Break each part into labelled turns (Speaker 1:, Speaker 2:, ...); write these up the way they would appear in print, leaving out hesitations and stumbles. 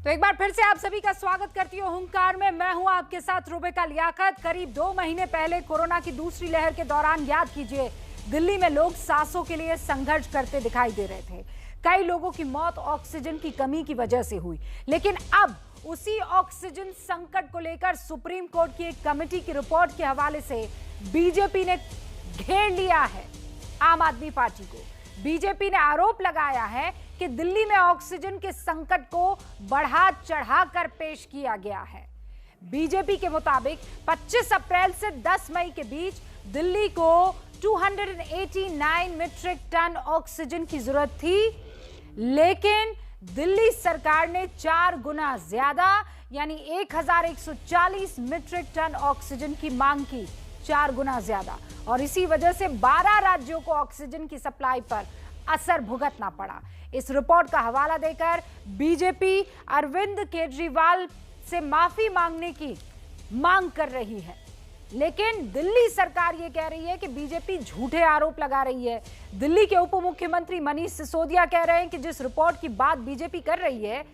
Speaker 1: तो एक बार फिर से आप सभी का स्वागत करती हूँ हुंकार में। मैं हूं आपके साथ रुबिका लियाकत। करीब 2 महीने पहले कोरोना की दूसरी लहर के दौरान याद कीजिए, दिल्ली में लोग सांसों के लिए संघर्ष करते दिखाई दे रहे थे। कई लोगों की मौत ऑक्सीजन की कमी की वजह से हुई, लेकिन अब उसी ऑक्सीजन संकट को लेकर सुप्रीम कोर्ट की एक कमेटी की रिपोर्ट के हवाले से बीजेपी ने घेर लिया है आम आदमी पार्टी को। बीजेपी ने आरोप लगाया है कि दिल्ली में ऑक्सीजन के संकट को बढ़ा चढ़ाकर पेश किया गया है। बीजेपी के मुताबिक 25 अप्रैल से 10 मई के बीच दिल्ली को 289 मीट्रिक टन ऑक्सीजन की जरूरत थी, लेकिन दिल्ली सरकार ने 4 गुना ज्यादा यानी 1140 मीट्रिक टन ऑक्सीजन की मांग की, 4 गुना ज्यादा। और इसी वजह से 12 राज्यों को ऑक्सीजन की सप्लाई पर असर भुगतना पड़ा। इस रिपोर्ट का हवाला देकर बीजेपी अरविंद केजरीवाल से माफी मांगने की मांग कर रही है, लेकिन दिल्ली सरकार ये कह रही है कि बीजेपी झूठे आरोप लगा रही है। दिल्ली के उप मुख्यमंत्री मनीष सिसोदिया कह रहे हैं कि जिस रिपोर्ट की बात बीजेपी कर रही है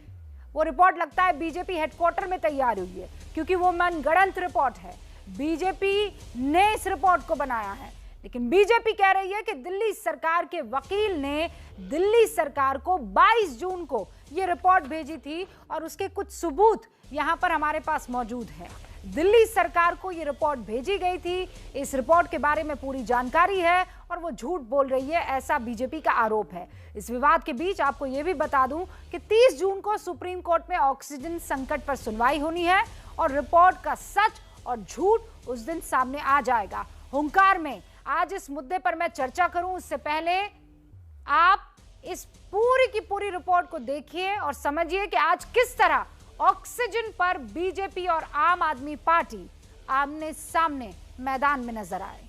Speaker 1: वो रिपोर्ट लगता है बीजेपी हेडक्वार्टर में तैयार हुई है, क्योंकि वो मनगढ़ंत रिपोर्ट है। बीजेपी ने इस रिपोर्ट को बनाया है, लेकिन बीजेपी कह रही है कि दिल्ली सरकार के वकील ने दिल्ली सरकार को 22 जून को यह रिपोर्ट भेजी थी और उसके कुछ सबूत यहां पर हमारे पास मौजूद हैं। दिल्ली सरकार को यह रिपोर्ट भेजी गई थी, इस रिपोर्ट के बारे में पूरी जानकारी है और वो झूठ बोल रही है, ऐसा बीजेपी का आरोप है। इस विवाद के बीच आपको यह भी बता दूं कि 30 जून को सुप्रीम कोर्ट में ऑक्सीजन संकट पर सुनवाई होनी है और रिपोर्ट का सच और झूठ उस दिन सामने आ जाएगा। हुंकार में आज इस मुद्दे पर मैं चर्चा करूं, उससे पहले आप इस पूरी की पूरी रिपोर्ट को देखिए और समझिए कि आज किस तरह ऑक्सीजन पर बीजेपी और आम आदमी पार्टी आमने सामने मैदान में नजर आए।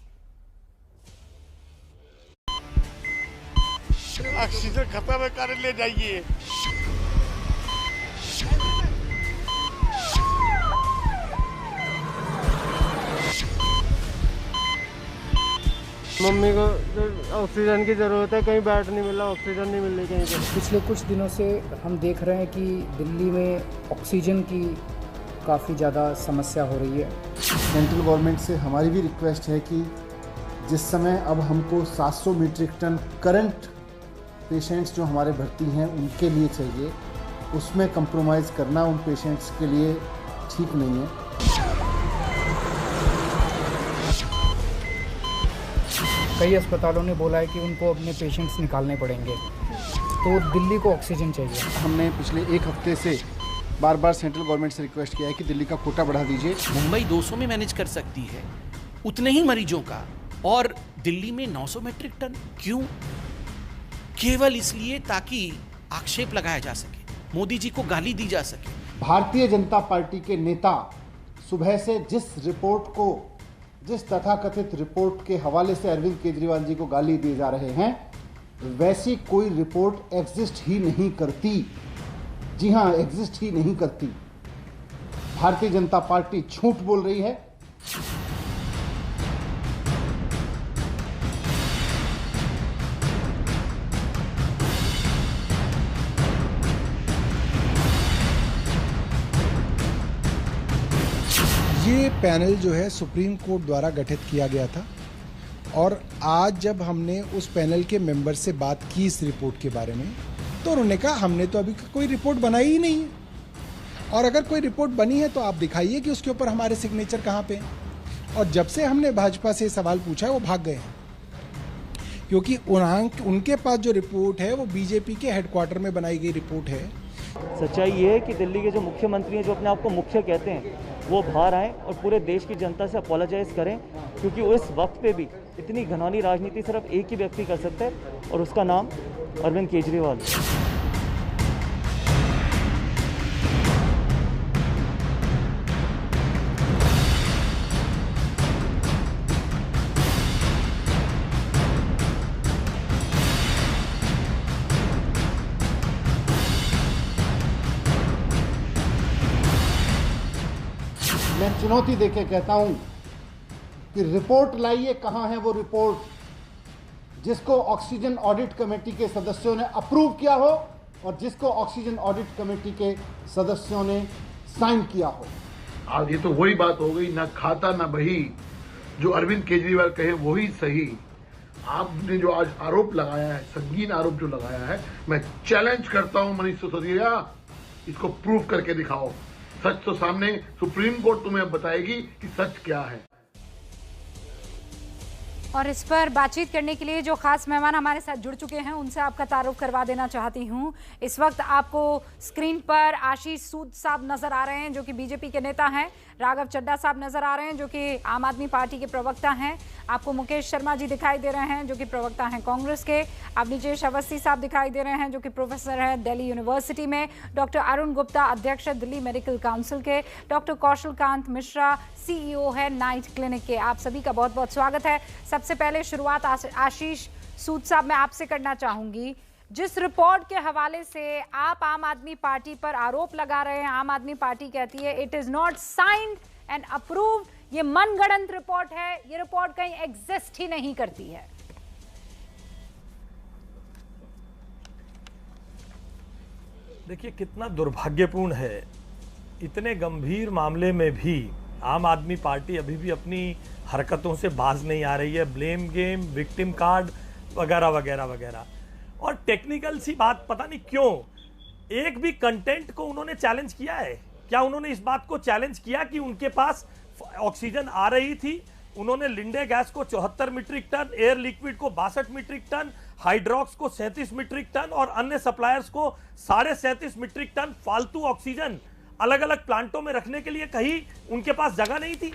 Speaker 2: ऑक्सीजन खत्म है, कर ले जाइए।
Speaker 3: मम्मी को ऑक्सीजन की ज़रूरत है, कहीं बेड नहीं मिला, ऑक्सीजन नहीं मिल रही कहीं पर।
Speaker 4: पिछले कुछ दिनों से हम देख रहे हैं कि दिल्ली में ऑक्सीजन की काफ़ी ज़्यादा समस्या हो रही है।
Speaker 5: सेंट्रल गवर्नमेंट से हमारी भी रिक्वेस्ट है कि जिस समय अब हमको 700 मीट्रिक टन करंट पेशेंट्स जो हमारे भर्ती हैं उनके लिए चाहिए, उसमें कंप्रोमाइज़ करना उन पेशेंट्स के लिए ठीक नहीं है।
Speaker 4: कई अस्पतालों ने बोला है कि उनको अपने पेशेंट्स निकालने पड़ेंगे, तो दिल्ली को ऑक्सीजन चाहिए।
Speaker 5: हमने पिछले 1 हफ्ते से बार बार सेंट्रल गवर्नमेंट से रिक्वेस्ट किया है कि दिल्ली का कोटा बढ़ा दीजिए।
Speaker 6: मुंबई 200 में मैनेज कर सकती है उतने ही मरीजों का, और दिल्ली में 900 मीट्रिक टन क्यों? केवल इसलिए ताकि आक्षेप लगाया जा सके, मोदी जी को गाली दी जा सके।
Speaker 5: भारतीय जनता पार्टी के नेता सुबह से जिस तथाकथित रिपोर्ट के हवाले से अरविंद केजरीवाल जी को गाली दिए जा रहे हैं, वैसी कोई रिपोर्ट एग्जिस्ट ही नहीं करती। जी हां, एग्जिस्ट ही नहीं करती। भारतीय जनता पार्टी झूठ बोल रही है।
Speaker 7: ये पैनल जो है सुप्रीम कोर्ट द्वारा गठित किया गया था, और आज जब हमने उस पैनल के मेंबर से बात की इस रिपोर्ट के बारे में, तो उन्होंने कहा हमने तो अभी कोई रिपोर्ट बनाई ही नहीं है, और अगर कोई रिपोर्ट बनी है तो आप दिखाइए कि उसके ऊपर हमारे सिग्नेचर कहाँ पे हैं। और जब से हमने भाजपा से सवाल पूछा है वो भाग गए हैं, क्योंकि उनके पास जो रिपोर्ट है वो बीजेपी के हेडक्वार्टर में बनाई गई रिपोर्ट है।
Speaker 8: सच्चाई ये है कि दिल्ली के जो मुख्यमंत्री हैं, जो अपने आप को मुख्य कहते हैं, वो बाहर आएँ और पूरे देश की जनता से अपोलोजाइज़ करें, क्योंकि उस वक्त पे भी इतनी घनौनी राजनीति सिर्फ एक ही व्यक्ति कर सकता है और उसका नाम अरविंद केजरीवाल।
Speaker 5: मैं चुनौती देके कहता हूं कि रिपोर्ट लाइए। कहां है वो रिपोर्ट जिसको ऑक्सीजन ऑडिट कमेटी के सदस्यों ने अप्रूव किया हो और जिसको ऑक्सीजन ऑडिट कमेटी के सदस्यों ने साइन किया हो।
Speaker 2: आज ये तो वही बात हो गई, ना खाता ना बही। जो अरविंद केजरीवाल कहे वही सही। आपने जो आज आरोप लगाया है, संगीन आरोप जो लगाया है, मैं चैलेंज करता हूं मनीष सिसोदिया, इसको प्रूव करके दिखाओ। सच तो सामने सुप्रीम कोर्ट तुम्हें बताएगी कि सच क्या है।
Speaker 1: और इस पर बातचीत करने के लिए जो खास मेहमान हमारे साथ जुड़ चुके हैं उनसे आपका तारुफ करवा देना चाहती हूं। इस वक्त आपको स्क्रीन पर आशीष सूद साहब नजर आ रहे हैं जो कि बीजेपी के नेता हैं, राघव चड्ढा साहब नजर आ रहे हैं जो कि आम आदमी पार्टी के प्रवक्ता हैं, आपको मुकेश शर्मा जी दिखाई दे रहे हैं जो कि प्रवक्ता हैं कांग्रेस के, अवनीश अवस्थी साहब दिखाई दे रहे हैं जो कि प्रोफेसर हैं दिल्ली यूनिवर्सिटी में, डॉक्टर अरुण गुप्ता अध्यक्ष दिल्ली मेडिकल काउंसिल के, डॉक्टर कौशल कांत मिश्रा CEO है नाइट क्लिनिक के। आप सभी का बहुत बहुत स्वागत है। सबसे पहले शुरुआत आशीष सूद साहब मैं आपसे करना चाहूंगी। जिस रिपोर्ट के हवाले से आप आम आदमी पार्टी पर आरोप लगा रहे हैं, आम आदमी पार्टी कहती है it is not signed and approved, ये मनगढ़ंत रिपोर्ट है, ये रिपोर्ट कहीं एग्जिस्ट ही नहीं करती है।
Speaker 9: देखिए कितना दुर्भाग्यपूर्ण है, इतने गंभीर मामले में भी आम आदमी पार्टी अभी भी अपनी हरकतों से बाज नहीं आ रही है। ब्लेम गेम, विक्टिम कार्ड वगैरह वगैरह वगैरह। और टेक्निकल सी बात, पता नहीं क्यों एक भी कंटेंट को उन्होंने चैलेंज किया है क्या? उन्होंने इस बात को चैलेंज किया कि उनके पास ऑक्सीजन आ रही थी? उन्होंने लिंडे गैस को 74 मीट्रिक टन, एयर लिक्विड को 62 मीट्रिक टन, हाइड्रॉक्स को 37 मीट्रिक टन और अन्य सप्लायर्स को 37.5 मीट्रिक टन फालतू ऑक्सीजन अलग अलग प्लांटों में रखने के लिए कहीं उनके पास जगह नहीं थी?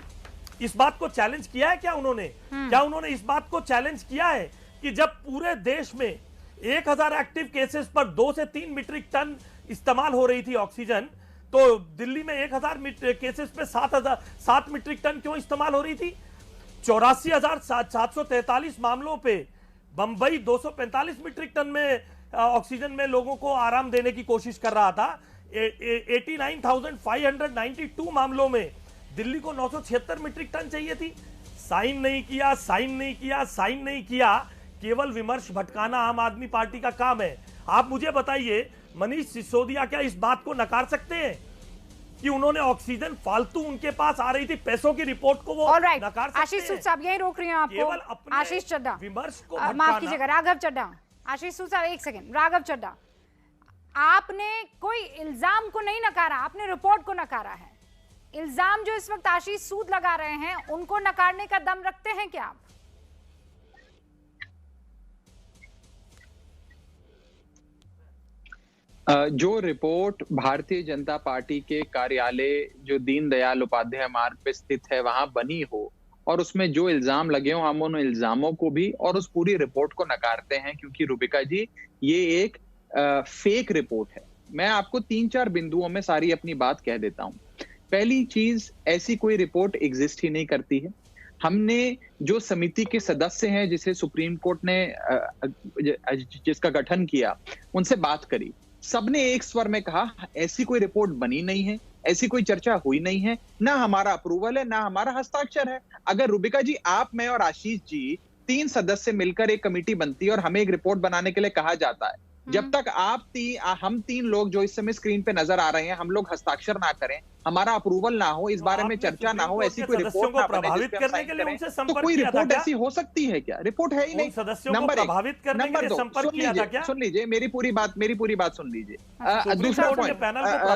Speaker 9: इस बात को चैलेंज किया है क्या उन्होंने? क्या उन्होंने इस बात को चैलेंज किया है कि जब पूरे देश में 1000 एक्टिव केसेस पर 2 से 3 मीट्रिक टन इस्तेमाल हो रही थी ऑक्सीजन, तो दिल्ली में 1000 केसेस पे 7 मीट्रिक टन क्यों इस्तेमाल हो रही थी? 84,743 मामलों पे बंबई 245 मीट्रिक टन में ऑक्सीजन में लोगों को आराम देने की कोशिश कर रहा था। 89,592 मामलों में दिल्ली को 976 मीट्रिक टन चाहिए थी। साइन नहीं किया, साइन नहीं किया, साइन नहीं किया, केवल विमर्श भटकाना आम आदमी पार्टी का काम है। आप मुझे बताइए, मनीष सिसोदिया क्या इस बात को नकार सकते हैं कि उन्होंने ऑक्सीजन फालतू उनके पास आ रही थी, पैसों की रिपोर्ट को वो नकार सकते हैं?
Speaker 1: आशीष सूद साहब यही रोक रही हूं आपको। आशीष चड्ढा,
Speaker 9: विमर्श को
Speaker 1: माफ कीजिएगा, राघव चड्ढा। आशीष सूद साहब एक सेकंड। राघव चड्ढा, आपने कोई इल्जाम को नहीं नकारा, आपने रिपोर्ट को नकारा है। इल्जाम जो इस वक्त आशीष सूद लगा रहे हैं उनको नकारने का दम रखते हैं क्या आप?
Speaker 10: जो रिपोर्ट भारतीय जनता पार्टी के कार्यालय जो दीनदयाल उपाध्याय मार्ग पे स्थित है वहां बनी हो और उसमें जो इल्जाम लगे हो, हम उन इल्जामों को भी और उस पूरी रिपोर्ट को नकारते हैं, क्योंकि रूबिका जी ये एक फेक रिपोर्ट है। मैं आपको 3-4 बिंदुओं में सारी अपनी बात कह देता हूं। पहली चीज, ऐसी कोई रिपोर्ट एग्जिस्ट ही नहीं करती है। हमने जो समिति के सदस्य हैं जिसे सुप्रीम कोर्ट ने जिसका गठन किया, उनसे बात करी, सबने एक स्वर में कहा ऐसी कोई रिपोर्ट बनी नहीं है, ऐसी कोई चर्चा हुई नहीं है, ना हमारा अप्रूवल है, ना हमारा हस्ताक्षर है। अगर रूबिका जी, आप, मैं और आशीष जी 3 सदस्य मिलकर एक कमेटी बनती है और हमें एक रिपोर्ट बनाने के लिए कहा जाता है, जब तक हम 3 लोग जो इस समय स्क्रीन पे नजर आ रहे हैं, हम लोग हस्ताक्षर ना करें, हमारा अप्रूवल ना हो, इस बारे में चर्चा ना हो, ऐसी कोई रिपोर्ट ना बने जिस पे हम साइन करें, तो कोई रिपोर्ट ऐसी हो सकती है क्या? रिपोर्ट है ही नहीं। नंबर 1। नंबर 2, सुन लीजिए मेरी पूरी बात सुन लीजिए। दूसरा पॉइंट,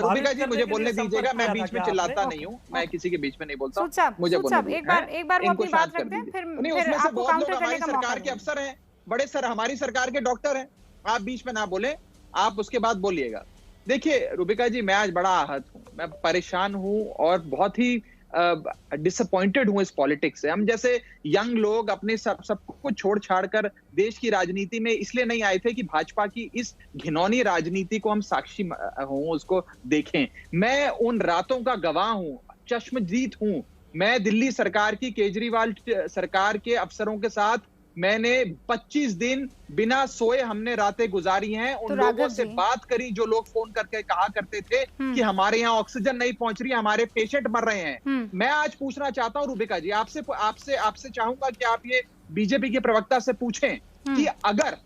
Speaker 10: रूबिका जी मुझे बोलने दीजिएगा, मैं बीच में चिल्लाता नहीं हूँ, मैं किसी के बीच में नहीं बोलता, मुझे बोलने
Speaker 1: एक बार वो अपनी बात रखते हैं, फिर आपको काउंटर करने का मौका।
Speaker 10: सरकार के अफसर हैं, बड़े सर हमारी सरकार के डॉक्टर हैं, आप बीच में ना बोले, आप उसके बाद बोलिएगा। देखिए रूबिका जी, मैं आज बड़ा आहत हूं, मैं परेशान हूं और बहुत ही डिसअपॉइंटेड हूं इस पॉलिटिक्स से। हम जैसे यंग लोग अपने सब कुछ छोड़ छाड़ कर देश की राजनीति में इसलिए नहीं आए थे कि भाजपा की इस घिनौनी राजनीति को हम साक्षी हों, उसको देखें। मैं उन रातों का गवाह हूं, चश्मदीद हूं। मैं दिल्ली सरकार की, केजरीवाल सरकार के अफसरों के साथ मैंने 25 दिन बिना सोए हमने रातें गुजारी हैं। उन लोगों से बात करी जो लोग फोन करके कहा करते थे कि हमारे यहाँ ऑक्सीजन नहीं पहुंच रही, हमारे पेशेंट मर रहे हैं। मैं आज पूछना चाहता हूं रूबिका जी, आपसे चाहूंगा कि आप ये बीजेपी के प्रवक्ता से पूछें कि अगर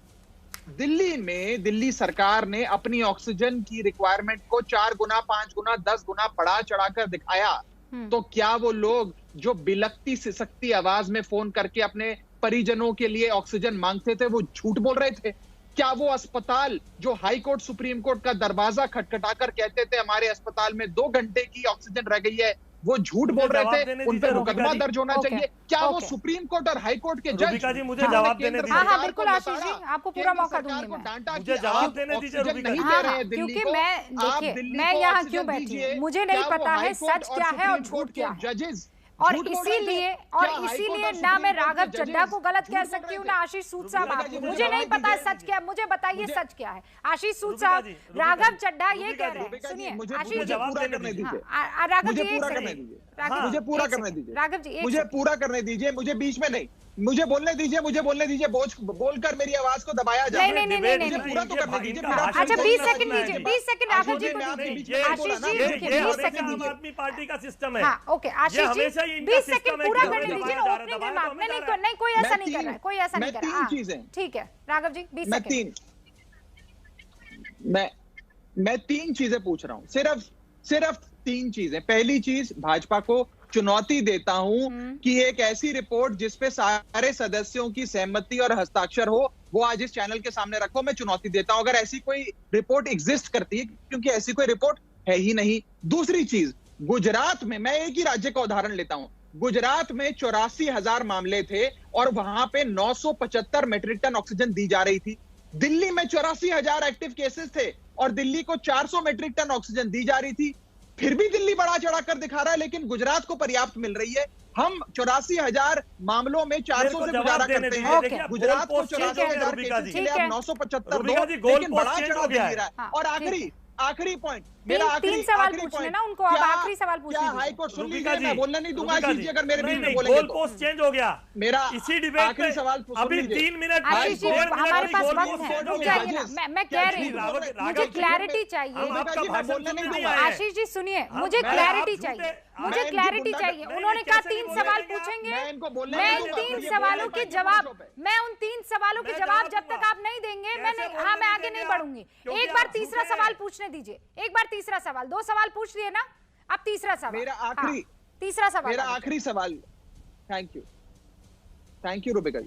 Speaker 10: दिल्ली में दिल्ली सरकार ने अपनी ऑक्सीजन की रिक्वायरमेंट को 4 गुना, 5 गुना, 10 गुना बढ़ा चढ़ाकर दिखाया। तो क्या वो लोग जो बिलखती सिसकती आवाज में फोन करके अपने परिजनों के लिए ऑक्सीजन मांगते थे वो झूठ बोल रहे थे? क्या वो अस्पताल जो हाई कोर्ट सुप्रीम कोर्ट का दरवाजा खटखटाकर कहते थे हमारे अस्पताल में 2 घंटे की ऑक्सीजन रह गई है, वो झूठ बोल रहे थे? उन पर मुकदमा दर्ज होना चाहिए। क्या वो सुप्रीम कोर्ट और हाई कोर्ट के जज?
Speaker 9: जी मुझे जवाब देने दीजिए।
Speaker 1: हाँ बिल्कुल आशीष जी, आपको पूरा मौका दूंगी मैं।
Speaker 9: मुझे जवाब देने दीजिए रूबिका जी।
Speaker 1: हाँ, क्योंकि मैं यहाँ क्यों बैठी हूँ, मुझे नहीं पता है सच क्या है और झूठ क्या है,
Speaker 10: जजेस
Speaker 1: और इसीलिए ना मैं राघव चड्ढा को गलत कह सकती हूँ ना आशीष सूद साहब आपको। मुझे नहीं पता है सच क्या है, मुझे बताइए सच क्या है। आशीष सूद साहब, राघव चड्ढा ये कह रहे हैं, सुनिए आशीष जी, राघव जी
Speaker 10: मुझे पूरा करने दीजिए,
Speaker 1: राघव जी
Speaker 10: मुझे पूरा करने दीजिए, मुझे बीच में नहीं, मुझे बोलने दीजिए, बोलकर मेरी आवाज को दबाया जाए।
Speaker 1: नहीं,
Speaker 10: पूरा तो करने दीजिए।
Speaker 1: अच्छा 20 सेकंड दीजिए, 20 सेकंड राघव जी को दीजिए। आशीष जी 20 सेकंड दीजिए।
Speaker 9: आम आदमी पार्टी का सिस्टम है।
Speaker 1: हाँ ओके आशीष जी 20 सेकंड पूरा करने दीजिए ना, ओपनिंग रिमार्क। नहीं कोई ऐसा नहीं कर रहा है, कोई ऐसा नहीं कर रहा है।
Speaker 10: 3 चीजें,
Speaker 1: ठीक है राघव जी 20 सेकंड।
Speaker 10: मैं 3 चीजें पूछ रहा हूँ, सिर्फ 3 चीजें। पहली चीज, भाजपा को चुनौती देता हूं कि एक ऐसी रिपोर्ट जिसपे सारे सदस्यों की सहमति और हस्ताक्षर हो वो आज इस चैनल के सामने रखो। मैं चुनौती देता हूं अगर ऐसी कोई रिपोर्ट एग्जिस्ट करती है, क्योंकि ऐसी कोई रिपोर्ट है ही नहीं। दूसरी चीज, गुजरात में, मैं एक ही राज्य का उदाहरण लेता हूं, गुजरात में 84,000 मामले थे और वहां पे 975 मेट्रिक टन ऑक्सीजन दी जा रही थी। दिल्ली में 84,000 एक्टिव केसेस थे और दिल्ली को 400 मेट्रिक टन ऑक्सीजन दी जा रही थी। फिर भी दिल्ली बढ़ा चढ़ाकर दिखा रहा है, लेकिन गुजरात को पर्याप्त मिल रही है। हम 84,000 मामलों में 400 से गुजारा करते हैं, गुजरात को 84,000 केसेस के लिए अब 975 दो, लेकिन बढ़ा चढ़ा दिया है। और आखिरी पॉइंट, मेरा आखिरी
Speaker 1: सवाल पूछने ना उनको, अब आखिरी सवाल पूछिए।
Speaker 10: क्या हाई कोर्ट सुन लीजिए, मैं बोलने नहीं दूंगा आशीष, अगर मेरे बीच में
Speaker 9: बोलेंगे तो। गोल पोस्ट चेंज हो गया
Speaker 10: मेरा
Speaker 9: इसी डिबेट में।
Speaker 10: सवाल
Speaker 9: अभी 3 मिनट
Speaker 1: आशीष जी हमारे पास वक्त है, रुक जाइए ना, मैं कह रही हूँ मुझे क्लैरिटी चाहिए। आशीष जी सुनिए, मुझे क्लैरिटी चाहिए, मुझे क्लैरिटी चाहिए। उन्होंने कहा 3 सवाल पूछेंगे, मैं उन 3 सवालों के जवाब, जब तक आप नहीं देंगे मैं आगे नहीं बढ़ूंगी। एक बार तीसरा सवाल पूछने दीजिए, एक बार तीसरा सवाल, 2 सवाल पूछ लिए ना, अब तीसरा सवाल,
Speaker 10: मेरा आखिरी
Speaker 1: तीसरा सवाल,
Speaker 10: मेरा आखिरी सवाल। Thank you Rubika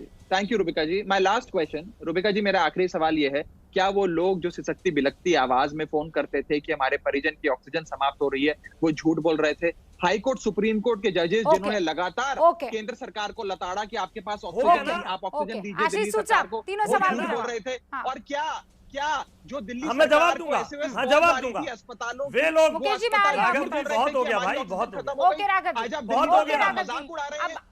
Speaker 10: ji. My last question, Rubika ji, मेरा आखिरी सवाल यह है, क्या वो लोग जो सिसकती बिलखती आवाज में फोन करते थे कि हमारे परिजन की ऑक्सीजन समाप्त हो रही है, वो झूठ बोल रहे थे? हाई कोर्ट सुप्रीम कोर्ट के जजेस जिन्होंने लगातार केंद्र सरकार को लताड़ा कि आपके पास ऑक्सीजन नहीं, आप ऑक्सीजन दीजिए दिल्ली सरकार को, बोल रहे थे? और क्या जो दिल्ली
Speaker 9: मैं जवाब दूंगा, जवाब दूंगा।
Speaker 10: अस्पतालों
Speaker 9: वे लोग
Speaker 1: बहुत
Speaker 9: हो गया भाई, बहुत हो
Speaker 1: गया।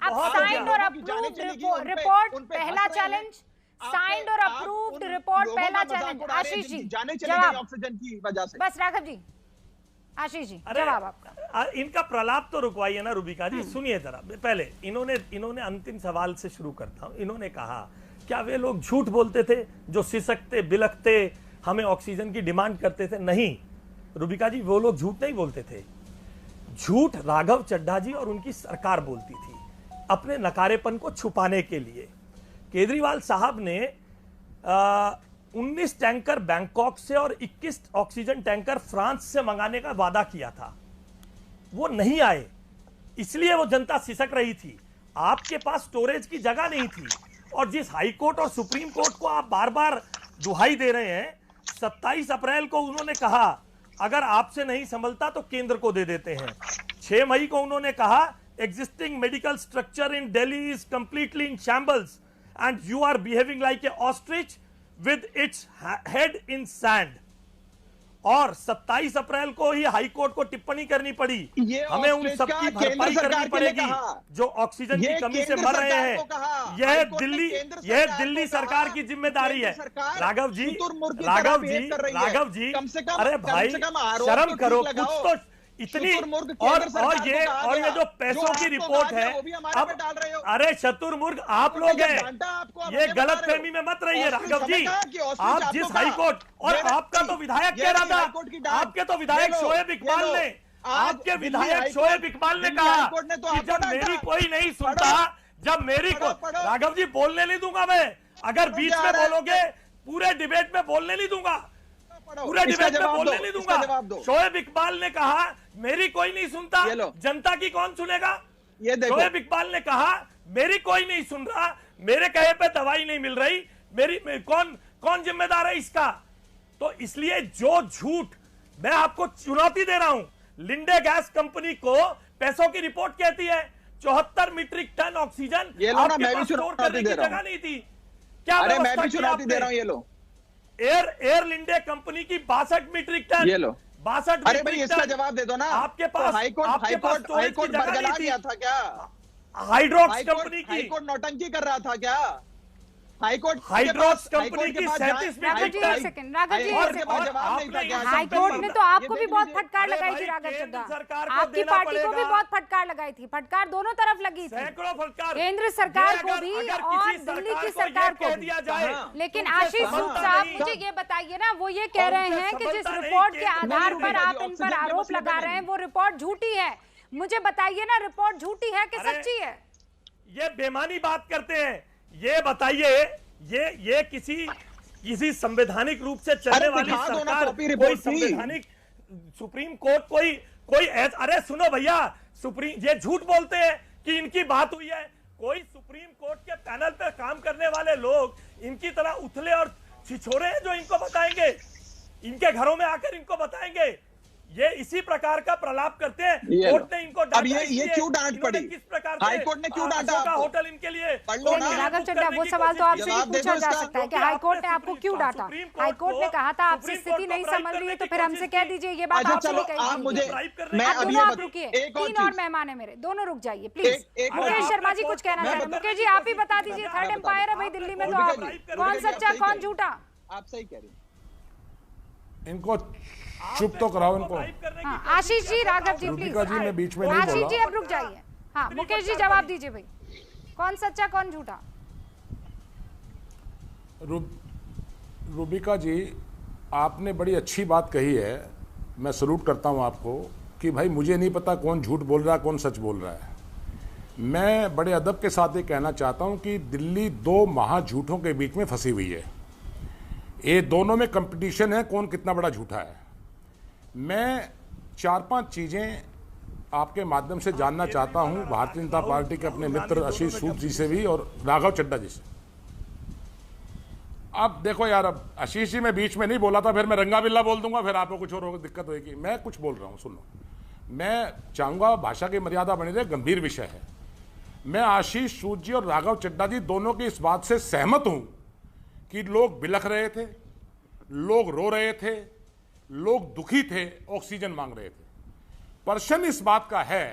Speaker 1: अब साइंड और अप्रूव्ड रिपोर्ट पहला चैलेंज, साइंड और अप्रूव्ड रिपोर्ट पहला चैलेंज। आशीष जी जवाब
Speaker 10: ऑक्सीजन की वजह से।
Speaker 1: बस राघव जी, आशीष जी जवाब आपका।
Speaker 9: इनका प्रलाप तो रुकवाइए ना रूबिका जी, सुनिए जरा। पहले इन्होंने अंतिम सवाल से शुरू करता हूं। इन्होंने कहा क्या वे लोग झूठ बोलते थे जो सिसकते बिलखते हमें ऑक्सीजन की डिमांड करते थे? नहीं रूबिका जी, वो लोग झूठ नहीं बोलते थे। झूठ राघव चड्ढा जी और उनकी सरकार बोलती थी अपने नकारेपन को छुपाने के लिए। केजरीवाल साहब ने 19 टैंकर बैंकॉक से और 21 ऑक्सीजन टैंकर फ्रांस से मंगाने का वादा किया था, वो नहीं आए, इसलिए वो जनता सिसक रही थी। आपके पास स्टोरेज की जगह नहीं थी, और जिस हाई कोर्ट और सुप्रीम कोर्ट को आप बार बार दुहाई दे रहे हैं, 27 अप्रैल को उन्होंने कहा अगर आपसे नहीं संभलता तो केंद्र को दे देते हैं। 6 मई को उन्होंने कहा existing medical structure in Delhi is completely in shambles and you are behaving like a ostrich with its head in sand। और 27 अप्रैल को ही हाई कोर्ट को टिप्पणी करनी पड़ी, हमें उन सबकी भरपाई करनी पड़ेगी जो ऑक्सीजन की कमी से मर रहे हैं। यह दिल्ली सरकार की जिम्मेदारी है। राघव जी, अरे भाई शर्म करो कुछ तो। इतनी और ये जो पैसों की रिपोर्ट है, अब अरे चतुर्मुर्ग आप लोग हैं, ये गलत फहमी में मत रहिए राघव जी। आप जिस हाई कोर्ट, और आपका तो विधायक कह रहा था, आपके तो विधायक शोएब इकबाल ने, आपके विधायक शोएब इकबाल ने कहा कि जब मेरी कोई नहीं सुनता, जब मेरी को, राघव जी बोलने नहीं दूंगा मैं, अगर बीच में बोलोगे पूरे डिबेट में बोलने नहीं दूंगा, पूरे डिबेट में बोलने नहीं दूंगा। शोएब इकबाल ने कहा मेरी कोई नहीं सुनता, जनता की कौन सुनेगा। शोएब इकबाल ने कहा मेरी कोई नहीं सुन रहा, मेरे कहे पे दवाई नहीं मिल रही, कौन जिम्मेदार है इसका। तो इसलिए जो झूठ, मैं आपको चुनौती दे रहा हूं, लिंडे गैस कंपनी को पैसों की रिपोर्ट कहती है 74 मीट्रिक टन ऑक्सीजन आपके पास स्टोर करने की जगह नहीं थी। क्या
Speaker 10: मैं भी चुनौती दे रहा हूं, ये लो।
Speaker 9: एयर लिंडे कंपनी की 62 मीट्रिक टन,
Speaker 10: ये लो
Speaker 9: 62।
Speaker 10: अरे भाई इसका जवाब दे दो ना।
Speaker 9: आपके पास
Speaker 10: हाईकोर्ट बरगला दिया था क्या?
Speaker 9: हाइड्रोक्स कंपनी की
Speaker 10: हाईकोर्ट नौटंकी कर रहा था क्या?
Speaker 9: हाइड्रोक्स कंपनी की 37
Speaker 1: राघव जी एक सेकंड, हाईकोर्ट ने तो आपको भी बहुत फटकार लगाई थी राघव चड्ढा, आपकी पार्टी को भी बहुत फटकार लगाई थी। फटकार दोनों तरफ लगी थी, केंद्र सरकार को भी और दिल्ली की सरकार को भी। लेकिन आशीष सूद साहब मुझे ये बताइए ना, वो ये कह रहे हैं कि जिस रिपोर्ट के आधार पर आप इन पर आरोप लगा रहे हैं वो रिपोर्ट झूठी है। मुझे बताइए ना, रिपोर्ट झूठी है कि सच्ची है?
Speaker 9: ये बेमानी बात करते हैं, ये बताइए, ये किसी संवैधानिक रूप से चलने वाली सरकार, कोई संवैधानिक सुप्रीम कोर्ट कोई अरे सुनो भैया, ये झूठ बोलते हैं कि इनकी बात हुई है। कोई सुप्रीम कोर्ट के पैनल पे काम करने वाले लोग इनकी तरह उथले और छिछोरे हैं जो इनको बताएंगे, इनके घरों में आकर इनको बताएंगे। ये इसी प्रकार का प्रलाप करते हैं। कोर्ट ने इनको
Speaker 10: अब ये क्यों डांट पड़ी?
Speaker 9: किस प्रकार
Speaker 10: हाईकोर्ट ने क्यों डांटा आपको?
Speaker 9: होटल इनके लिए
Speaker 1: राघव चड्ढा, वो सवाल तो आपसे भी पूछा जा सकता है कि हाईकोर्ट ने आपको क्यों डांटा। हाईकोर्ट ने कहा था आपसे स्थिति नहीं संभल रही है तो फिर हमसे कह दीजिए ये बात आपने कही थी। आप दोनों आप रुकिए, 3 और मेहमान है मेरे, दोनों रुक जाइए प्लीज। मुकेश शर्मा जी कुछ कहना चाह रहे हैं। मुकेश जी आप ही बता दीजिए, थर्ड एम्पायर है भाई दिल्ली में, तो आप कौन सच्चा कौन झूठा?
Speaker 10: आप सही कह रही हैं।
Speaker 11: इनको चुप तो कराओ इनको।
Speaker 1: हाँ, आशीष जी, राघव जी प्लीज।
Speaker 11: जी मैं बीच में नहीं बोला।
Speaker 1: आशीष जी अब रुक जाइए। हाँ मुकेश जी जवाब दीजिए भाई, कौन सच्चा कौन झूठा?
Speaker 11: रूबिका जी आपने बड़ी अच्छी बात कही है, मैं सलूट करता हूं आपको कि भाई मुझे नहीं पता कौन झूठ बोल रहा है कौन सच बोल रहा है। मैं बड़े अदब के साथ ये कहना चाहता हूं कि दिल्ली 2 महाझूठों के बीच में फंसी हुई है। ये दोनों में कंपटीशन है कौन कितना बड़ा झूठा है। मैं 4-5 चीज़ें आपके माध्यम से जानना चाहता हूं भारतीय जनता पार्टी के अपने मित्र आशीष सूद जी से भी और राघव चड्ढा जी से। अब देखो यार, अब आशीष जी मैं बीच में नहीं बोला था, फिर मैं रंगा बिल्ला बोल दूंगा, फिर आपको कुछ और दिक्कत होगी। मैं कुछ बोल रहा हूं, सुनो। मैं चाहूँगा भाषा की मर्यादा बनी रहे, गंभीर विषय है। मैं आशीष सूद जी और राघव चड्ढा जी दोनों की इस बात से सहमत हूं कि लोग बिलख रहे थे, लोग रो रहे थे, लोग दुखी थे, ऑक्सीजन मांग रहे थे। प्रश्न इस बात का है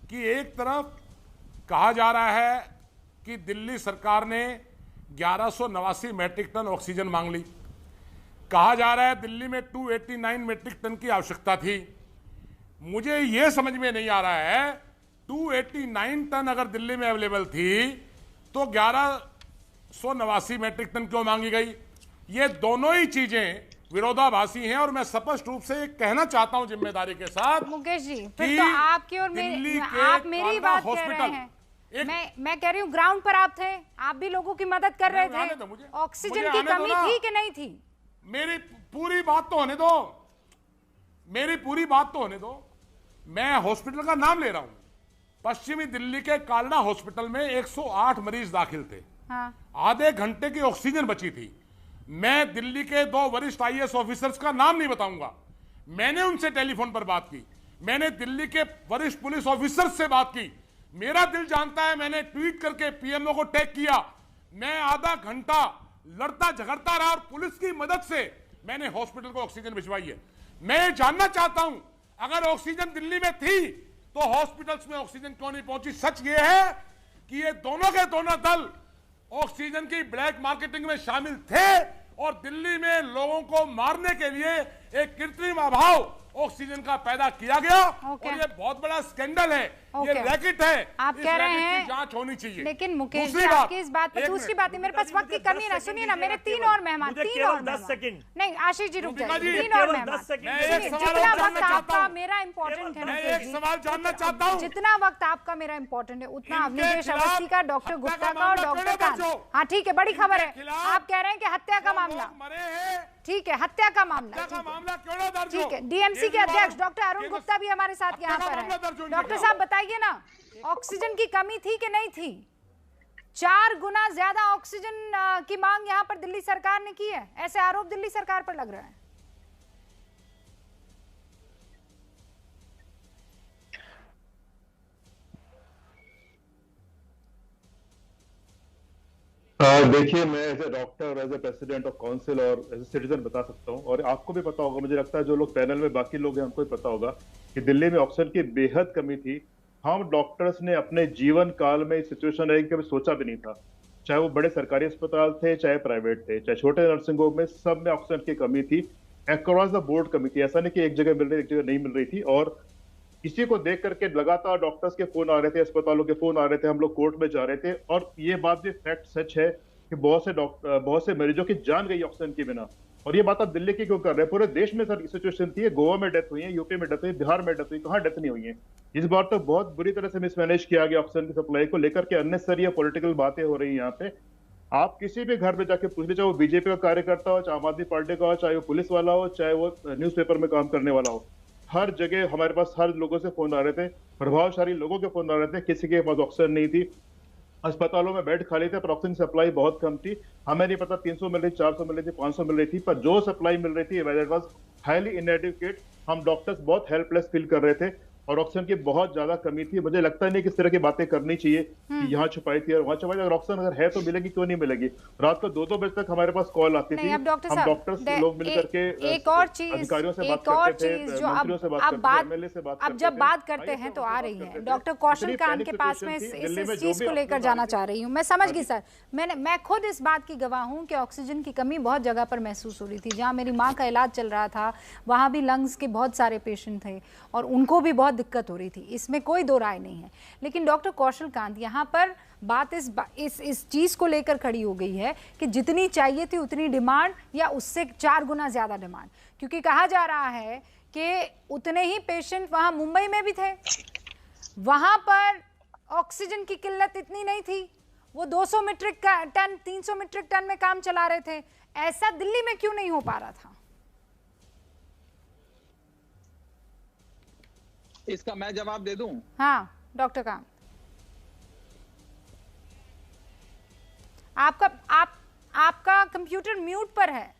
Speaker 11: कि एक तरफ कहा जा रहा है कि दिल्ली सरकार ने 1189 मैट्रिक टन ऑक्सीजन मांग ली, कहा जा रहा है दिल्ली में 289 मैट्रिक टन की आवश्यकता थी। मुझे यह समझ में नहीं आ रहा है 289 टन अगर दिल्ली में अवेलेबल थी तो 1189 मैट्रिक टन क्यों मांगी गई। ये दोनों ही चीजें विरोधाभासी हैं और मैं स्पष्ट रूप से कहना चाहता हूं जिम्मेदारी के साथ
Speaker 1: मुकेश जी, फिर तो आपकी और आप मेरी बात कह रहे हैं। मैं कह रही हूँ ग्राउंड पर आप थे, आप भी लोगों की मदद कर रहे थे। ऑक्सीजन की कमी थी कि नहीं थी?
Speaker 11: मेरी पूरी बात तो होने दो, मेरी पूरी बात तो होने दो। मैं हॉस्पिटल का नाम ले रहा हूं। पश्चिमी दिल्ली के कालना हॉस्पिटल में 108 मरीज दाखिल थे।
Speaker 1: हाँ।
Speaker 11: आधे घंटे की ऑक्सीजन बची थी। मैं दिल्ली के 2 वरिष्ठ IAS ऑफिसर्स का नाम नहीं बताऊंगा, मैंने उनसे टेलीफोन पर बात की, मैंने दिल्ली के वरिष्ठ पुलिस ऑफिसर्स से बात की। मेरा दिल जानता है, मैंने ट्वीट करके PMO को टैग किया। मैं आधा घंटा लड़ता झगड़ता रहा और पुलिस की मदद से मैंने हॉस्पिटल को ऑक्सीजन भिजवाई है। मैं ये जानना चाहता हूं अगर ऑक्सीजन दिल्ली में थी तो हॉस्पिटल्स में ऑक्सीजन क्यों नहीं पहुंची। सच ये है कि ये दोनों के दोनों दल ऑक्सीजन की ब्लैक मार्केटिंग में शामिल थे और दिल्ली में लोगों को मारने के लिए एक कृत्रिम अभाव ऑक्सीजन का पैदा किया गया और ये बहुत बड़ा स्कैंडल है। ये रैकेट है।
Speaker 1: आप
Speaker 11: इस
Speaker 1: कह रहे
Speaker 11: रैकेट की
Speaker 1: हैं
Speaker 11: जांच होनी चाहिए।
Speaker 1: लेकिन मुकेश जी
Speaker 11: दूसरी बात,
Speaker 1: आपकी इस बात पर दूसरी बात है, मेरे पास वक्त की कमी है ना, सुनिए ना, मेरे 3 और मेहमान, 3 और
Speaker 9: 10 सेकंड
Speaker 1: नहीं आशीष जी रुक जाइए,
Speaker 11: जी,
Speaker 1: 3 और मेहमान,
Speaker 11: मैं एक सवाल
Speaker 1: जितना
Speaker 11: जानना
Speaker 1: वक्त
Speaker 11: चाहता
Speaker 1: आपका
Speaker 11: हूं।
Speaker 1: मेरा इंपॉर्टेंट है,
Speaker 11: मैं
Speaker 1: मुकेश
Speaker 11: एक
Speaker 1: जी,
Speaker 11: सवाल जानना चाहता हूं।
Speaker 1: जितना वक्त आपका मेरा इंपॉर्टेंट है उतना
Speaker 11: इनके
Speaker 1: अवनीश
Speaker 11: खिलाफ
Speaker 1: अवस्थी का, डॉक्टर
Speaker 11: हत्या
Speaker 1: गुप्ता
Speaker 11: का
Speaker 1: का और
Speaker 11: मामला
Speaker 1: डॉक्टर
Speaker 11: क्यों
Speaker 1: कांत।
Speaker 11: दर्ज हो?
Speaker 1: हाँ ठीक है, बड़ी खबर है,
Speaker 11: खिलाफ
Speaker 1: आप कह रहे हैं कि हत्या का मामला,
Speaker 11: मरे हैं,
Speaker 1: ठीक है, हत्या का मामला,
Speaker 11: हत्या का मामला क्यों ना दर्ज हो?
Speaker 1: ठीक है। डीएमसी के अध्यक्ष डॉक्टर अरुण गुप्ता भी हमारे साथ यहाँ पर है। डॉक्टर साहब बताइए ना, ऑक्सीजन की कमी थी कि नहीं थी? 4 गुना ज्यादा ऑक्सीजन की मांग यहाँ पर दिल्ली सरकार ने की है, ऐसे आरोप दिल्ली सरकार पर लग रहा है।
Speaker 12: देखिए, मैं as a doctor, as a president of council और एज ए सिटीजन बता सकता हूँ, और आपको भी पता होगा, मुझे लगता है जो लोग पैनल में बाकी लोग हैं उनको भी पता होगा कि दिल्ली में ऑक्सीजन की बेहद कमी थी। हम डॉक्टर्स ने अपने जीवन काल में इस सिचुएशन रही कभी सोचा भी नहीं था, चाहे वो बड़े सरकारी अस्पताल थे, चाहे प्राइवेट थे, चाहे छोटे नर्सिंग होम में, सब में ऑक्सीजन की कमी थी, अक्रॉस द बोर्ड कमी थी। ऐसा नहीं कि एक जगह मिल रही, एक जगह नहीं मिल रही थी। और इसी को देख करके लगातार डॉक्टर्स के फोन आ रहे थे, अस्पतालों के फोन आ रहे थे, हम लोग कोर्ट में जा रहे थे, और ये बात भी फैक्ट सच है कि बहुत से मरीजों की जान गई ऑक्सीजन के बिना। और ये बात आप दिल्ली की क्यों कर रहे हैं? पूरे देश में सर सिचुएशन थी, गोवा में डेथ हुई है, यूपी में डेथ हुई, बिहार में डेथ हुई, कहाँ डेथ नहीं हुई है? इस बार तो बहुत बुरी तरह से मिसमैनेज किया गया ऑक्सीजन की सप्लाई को लेकर के, अननेसेसरी पॉलिटिकल बातें हो रही है यहाँ पे। आप किसी भी घर में जाके पूछ लीजिए, चाहे वो बीजेपी का कार्यकर्ता हो, चाहे आम आदमी पार्टी का हो, चाहे वो पुलिस वाला हो, चाहे वो न्यूज़पेपर में काम करने वाला हो, हर जगह हमारे पास हर लोगों से फोन आ रहे थे, प्रभावशाली लोगों के फोन आ रहे थे, किसी के पास ऑक्सीजन नहीं थी, अस्पतालों में बेड खाली थे, पर ऑक्सीजन सप्लाई बहुत कम थी। हमें नहीं पता 300 मिल रही, 400 मिल रही थी, 500 मिल रही थी, पर जो सप्लाई मिल रही थी दैट वाज हाईली इनएडिक्वेट। हम डॉक्टर्स बहुत हेल्पलेस फील कर रहे थे और ऑक्सीजन की बहुत ज्यादा कमी थी। मुझे लगता नहीं कि इस तरह की बातें करनी चाहिए कि यहाँ छुपाई थी और वहाँ छुपाई थी। अगर ऑक्सीजन अगर है तो मिलेगी, क्यों नहीं मिलेगी? रात को 2-2 बजे तक हमारे पास कॉल आती थी, हम डॉक्टर्स लोग मिलकर के
Speaker 1: एक और चीज,
Speaker 12: अधिकारियों से बात
Speaker 1: एक और
Speaker 12: करते थे,
Speaker 1: चीज जो
Speaker 12: मंत्रियों से बात
Speaker 1: अब
Speaker 12: करते थे,
Speaker 1: बात
Speaker 12: एमएलए से बात
Speaker 1: अब जब बात करते हैं तो आ रही है, डॉक्टर कौशल कांत के पास में इस चीज को लेकर जाना चाह रही हूँ। मैं समझ गई सर, मैं खुद इस बात की गवाह हूँ कि ऑक्सीजन की कमी बहुत जगह पर महसूस हो रही थी। जहाँ मेरी माँ का इलाज चल रहा था वहाँ भी लंग्स के बहुत सारे पेशेंट थे और उनको भी बहुत दिक्कत हो रही थी, इसमें कोई दो राय नहीं है। लेकिन डॉक्टर कौशल कांत, यहाँ पर बात इस चीज को लेकर खड़ी हो गई है कि जितनी चाहिए थी उतनी डिमांड या उससे 4 गुना ज्यादा डिमांड, क्योंकि कहा जा रहा है कि उतने ही पेशेंट वहां मुंबई में भी थे, वहां पर ऑक्सीजन की किल्लत इतनी नहीं थी, वो 200 मीट्रिक टन 300 मीट्रिक टन में काम चला रहे थे। ऐसा दिल्ली में क्यों नहीं हो पा रहा था?
Speaker 10: इसका मैं जवाब दे दूं?
Speaker 1: हाँ डॉक्टर कांत, आपका कंप्यूटर म्यूट पर है,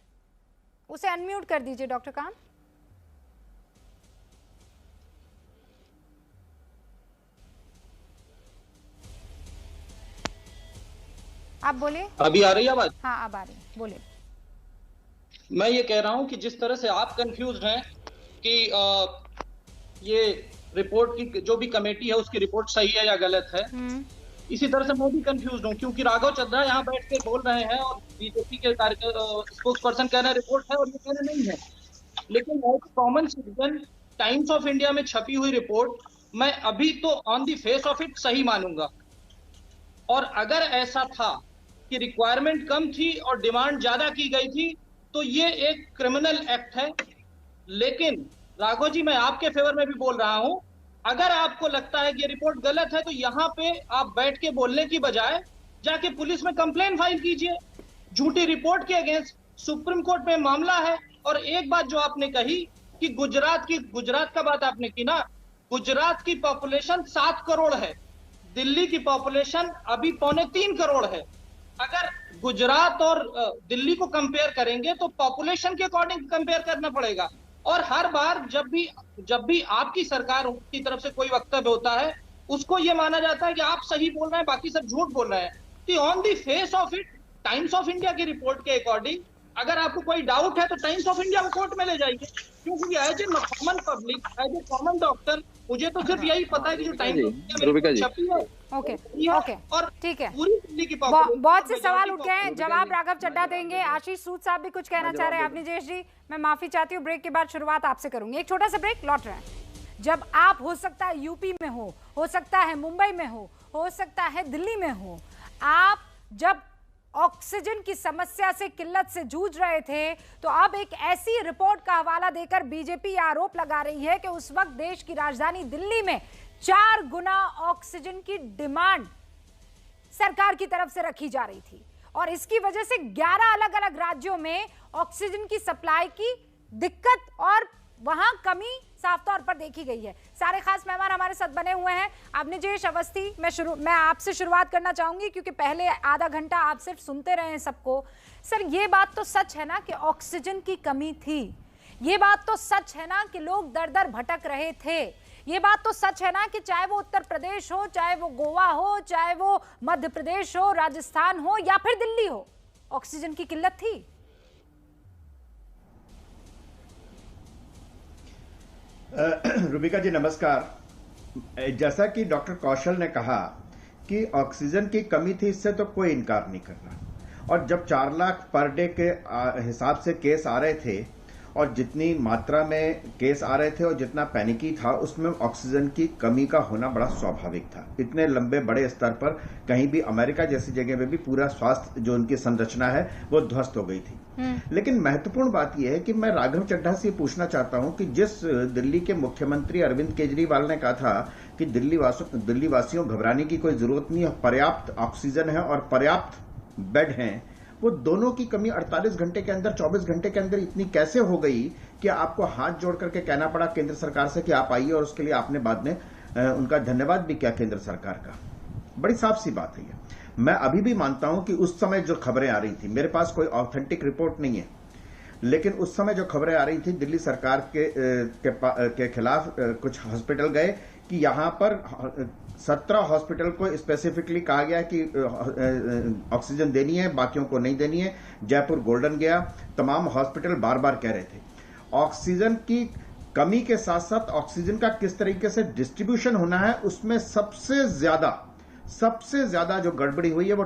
Speaker 1: उसे अनम्यूट कर दीजिए डॉक्टर कांत। आप बोलिए।
Speaker 13: अभी आ रही है आवाज?
Speaker 1: हाँ अब आ रही, बोलिए।
Speaker 13: मैं ये कह रहा हूं कि जिस तरह से आप कंफ्यूज हैं कि ये रिपोर्ट की जो भी कमेटी है उसकी रिपोर्ट सही है या गलत है, इसी तरह से मैं भी कंफ्यूज हूँ, क्योंकि राघव चड्ढा यहाँ बैठ के बोल रहे हैं और बीजेपी के स्पोक्स पर्सन कह रहे हैं रिपोर्ट है और ये कह रहे नहीं है। लेकिन common citizen times of India में छपी हुई रिपोर्ट मैं अभी तो on the face of it सही मानूंगा। और अगर ऐसा था कि रिक्वायरमेंट कम थी और डिमांड ज्यादा की गई थी तो ये एक क्रिमिनल एक्ट है। लेकिन राघव जी, मैं आपके फेवर में भी बोल रहा हूं, अगर आपको लगता है कि ये रिपोर्ट गलत है तो यहाँ पे आप बैठ के बोलने की बजाय जाके पुलिस में कंप्लेन फाइल कीजिए। झूठी रिपोर्ट के अगेंस्ट सुप्रीम कोर्ट में मामला है। और एक बात जो आपने कही कि गुजरात का बात आपने की ना, गुजरात की पॉपुलेशन 7 करोड़ है, दिल्ली की पॉपुलेशन अभी 2.25 करोड़ है। अगर गुजरात और दिल्ली को कंपेयर करेंगे तो पॉपुलेशन के अकॉर्डिंग कंपेयर करना पड़ेगा। और हर बार जब भी आपकी सरकार की तरफ से कोई वक्तव्य होता है उसको ये माना जाता है कि आप सही बोल रहे हैं, बाकी सब झूठ बोल रहे हैं। तो on the face of it, Times of India की रिपोर्ट के अकॉर्डिंग अगर आपको कोई डाउट है तो टाइम्स ऑफ इंडिया को कोर्ट में ले जाइए, क्योंकि as a common public, as a common doctor, मुझे तो सिर्फ यही पता है कि जो टाइम्स ऑफ इंडिया छपी है
Speaker 1: ओके
Speaker 13: और
Speaker 1: ठीक है।
Speaker 13: पूरी दिल्ली की
Speaker 1: बहुत से सवाल उठ गए हैं, जवाब राघव चड्ढा देंगे। आशीष सूद साहब भी कुछ कहना चाह रहे हैं। आप निजेश जी, मैं माफी चाहती हूँ, ब्रेक के बाद शुरुआत आपसे करूंगी। एक छोटा सा ब्रेक, लौट रहे हैं। जब आप हो सकता है यूपी में हो सकता है मुंबई में हो सकता है दिल्ली में हो, आप जब ऑक्सीजन की समस्या से, किल्लत से जूझ रहे थे, तो अब एक ऐसी रिपोर्ट का हवाला देकर बीजेपी आरोप लगा रही है कि उस वक्त देश की राजधानी दिल्ली में 4 गुना ऑक्सीजन की डिमांड सरकार की तरफ से रखी जा रही थी और इसकी वजह से 11 अलग अलग राज्यों में ऑक्सीजन की सप्लाई की दिक्कत और वहां कमी साफ तौर पर देखी गई है। सारे खास मेहमान हमारे साथ बने हुए हैं। अवनीजेश अवस्थी, मैं आपसे शुरुआत करना चाहूंगी क्योंकि पहले आधा घंटा आप सिर्फ सुनते रहे हैं सबको। सर, ये बात तो सच है ना कि ऑक्सीजन की कमी थी? ये बात तो सच है ना कि लोग दर दर भटक रहे थे? ये बात तो सच है ना कि चाहे वो उत्तर प्रदेश हो, चाहे वो गोवा हो, चाहे वो मध्य प्रदेश हो, राजस्थान हो या फिर दिल्ली हो, ऑक्सीजन की किल्लत थी?
Speaker 14: रुबिका जी नमस्कार। जैसा कि डॉक्टर कौशल ने कहा कि ऑक्सीजन की कमी थी, इससे तो कोई इनकार नहीं कर रहा। और जब 4 लाख पर डे के हिसाब से केस आ रहे थे और जितनी मात्रा में केस आ रहे थे और जितना पैनिकी था, उसमें ऑक्सीजन की कमी का होना बड़ा स्वाभाविक था। इतने लंबे बड़े स्तर पर कहीं भी अमेरिका जैसी जगह में भी पूरा स्वास्थ्य जो उनकी संरचना है वो ध्वस्त हो गई थी। लेकिन महत्वपूर्ण बात यह है कि मैं राघव चड्ढा से पूछना चाहता हूं कि जिस दिल्ली के मुख्यमंत्री अरविंद केजरीवाल ने कहा था कि दिल्ली वासियों घबराने की कोई जरूरत नहीं है, पर्याप्त ऑक्सीजन है और पर्याप्त बेड हैं, वो दोनों की कमी 48 घंटे के अंदर, 24 घंटे के अंदर इतनी कैसे हो गई कि आपको हाथ जोड़ करके कहना पड़ा केंद्र सरकार से कि आप आइए, और उसके लिए आपने बाद में उनका धन्यवाद भी किया केंद्र सरकार का। बड़ी साफ सी बात है ये। मैं अभी भी मानता हूं कि उस समय जो खबरें आ रही थी, मेरे पास कोई ऑथेंटिक रिपोर्ट नहीं है, लेकिन उस समय जो खबरें आ रही थी दिल्ली सरकार के खिलाफ कुछ हॉस्पिटल गए कि यहां पर 17 हॉस्पिटल को स्पेसिफिकली कहा गया कि ऑक्सीजन देनी है, बाकियों को नहीं देनी है। जयपुर गोल्डन गया, तमाम हॉस्पिटल बार बार कह रहे थे। ऑक्सीजन की कमी के साथ साथ ऑक्सीजन का किस तरीके से डिस्ट्रीब्यूशन होना है, उसमें सबसे ज्यादा जो गड़बड़ी हुई है वो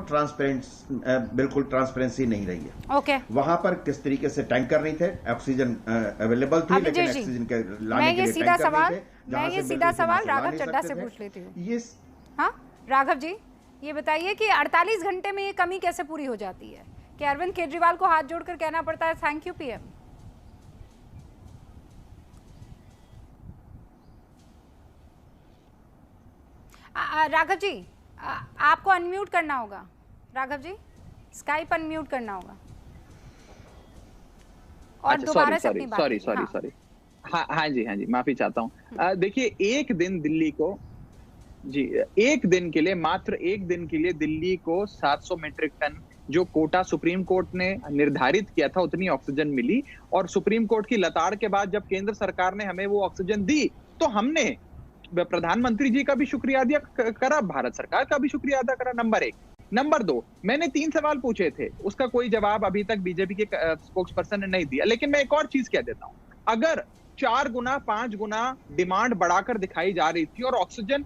Speaker 14: बिल्कुल ट्रांसपेरेंसी नहीं रही है।
Speaker 1: ओके।
Speaker 14: वहां पर किस तरीके से टैंकर नहीं थे, ऑक्सीजन अवेलेबल थी, लेकिन ऑक्सीजन के लाने के लिए टैंकर नहीं थे।
Speaker 1: मैं ये सीधा सवाल राघव चड्ढा से पूछ लेती हूँ। हाँ राघव जी, ये बताइए कि 48 घंटे में ये कमी कैसे पूरी हो जाती है कि अरविंद केजरीवाल को हाथ जोड़कर कहना पड़ता है thank you PM? Raghav ji, आपको अनम्यूट करना होगा। राघव जी, स्काइप अनम्यूट करना होगा और दोबारा से अपनी बात।
Speaker 10: सॉरी। हाँ जी, माफी चाहता हूँ। देखिए, एक दिन के लिए, मात्र एक दिन के लिए दिल्ली को 700 मीट्रिक टन जो कोटा सुप्रीम कोर्ट ने निर्धारित किया था उतनी ऑक्सीजन मिली। और सुप्रीम कोर्ट की लताड़ के बाद जब केंद्र सरकार ने हमें वो ऑक्सीजन दी तो हमने प्रधानमंत्री जी का भी शुक्रिया अदा करा, भारत सरकार का भी शुक्रिया अदा करा, नंबर 1। नंबर 2, मैंने 3 सवाल पूछे थे, उसका कोई जवाब अभी तक बीजेपी के स्पोक्स पर्सन ने नहीं दिया। लेकिन मैं एक और चीज कह देता हूं, अगर 4 गुना 5 गुना डिमांड बढ़ाकर दिखाई जा रही थी और ऑक्सीजन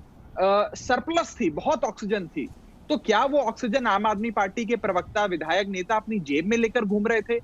Speaker 10: सरप्लस थी, बहुत ऑक्सीजन थी, तो क्या वो ऑक्सीजन आम आदमी पार्टी के प्रवक्ता, विधायक, नेता अपनी जेब में लेकर घूम रहे थे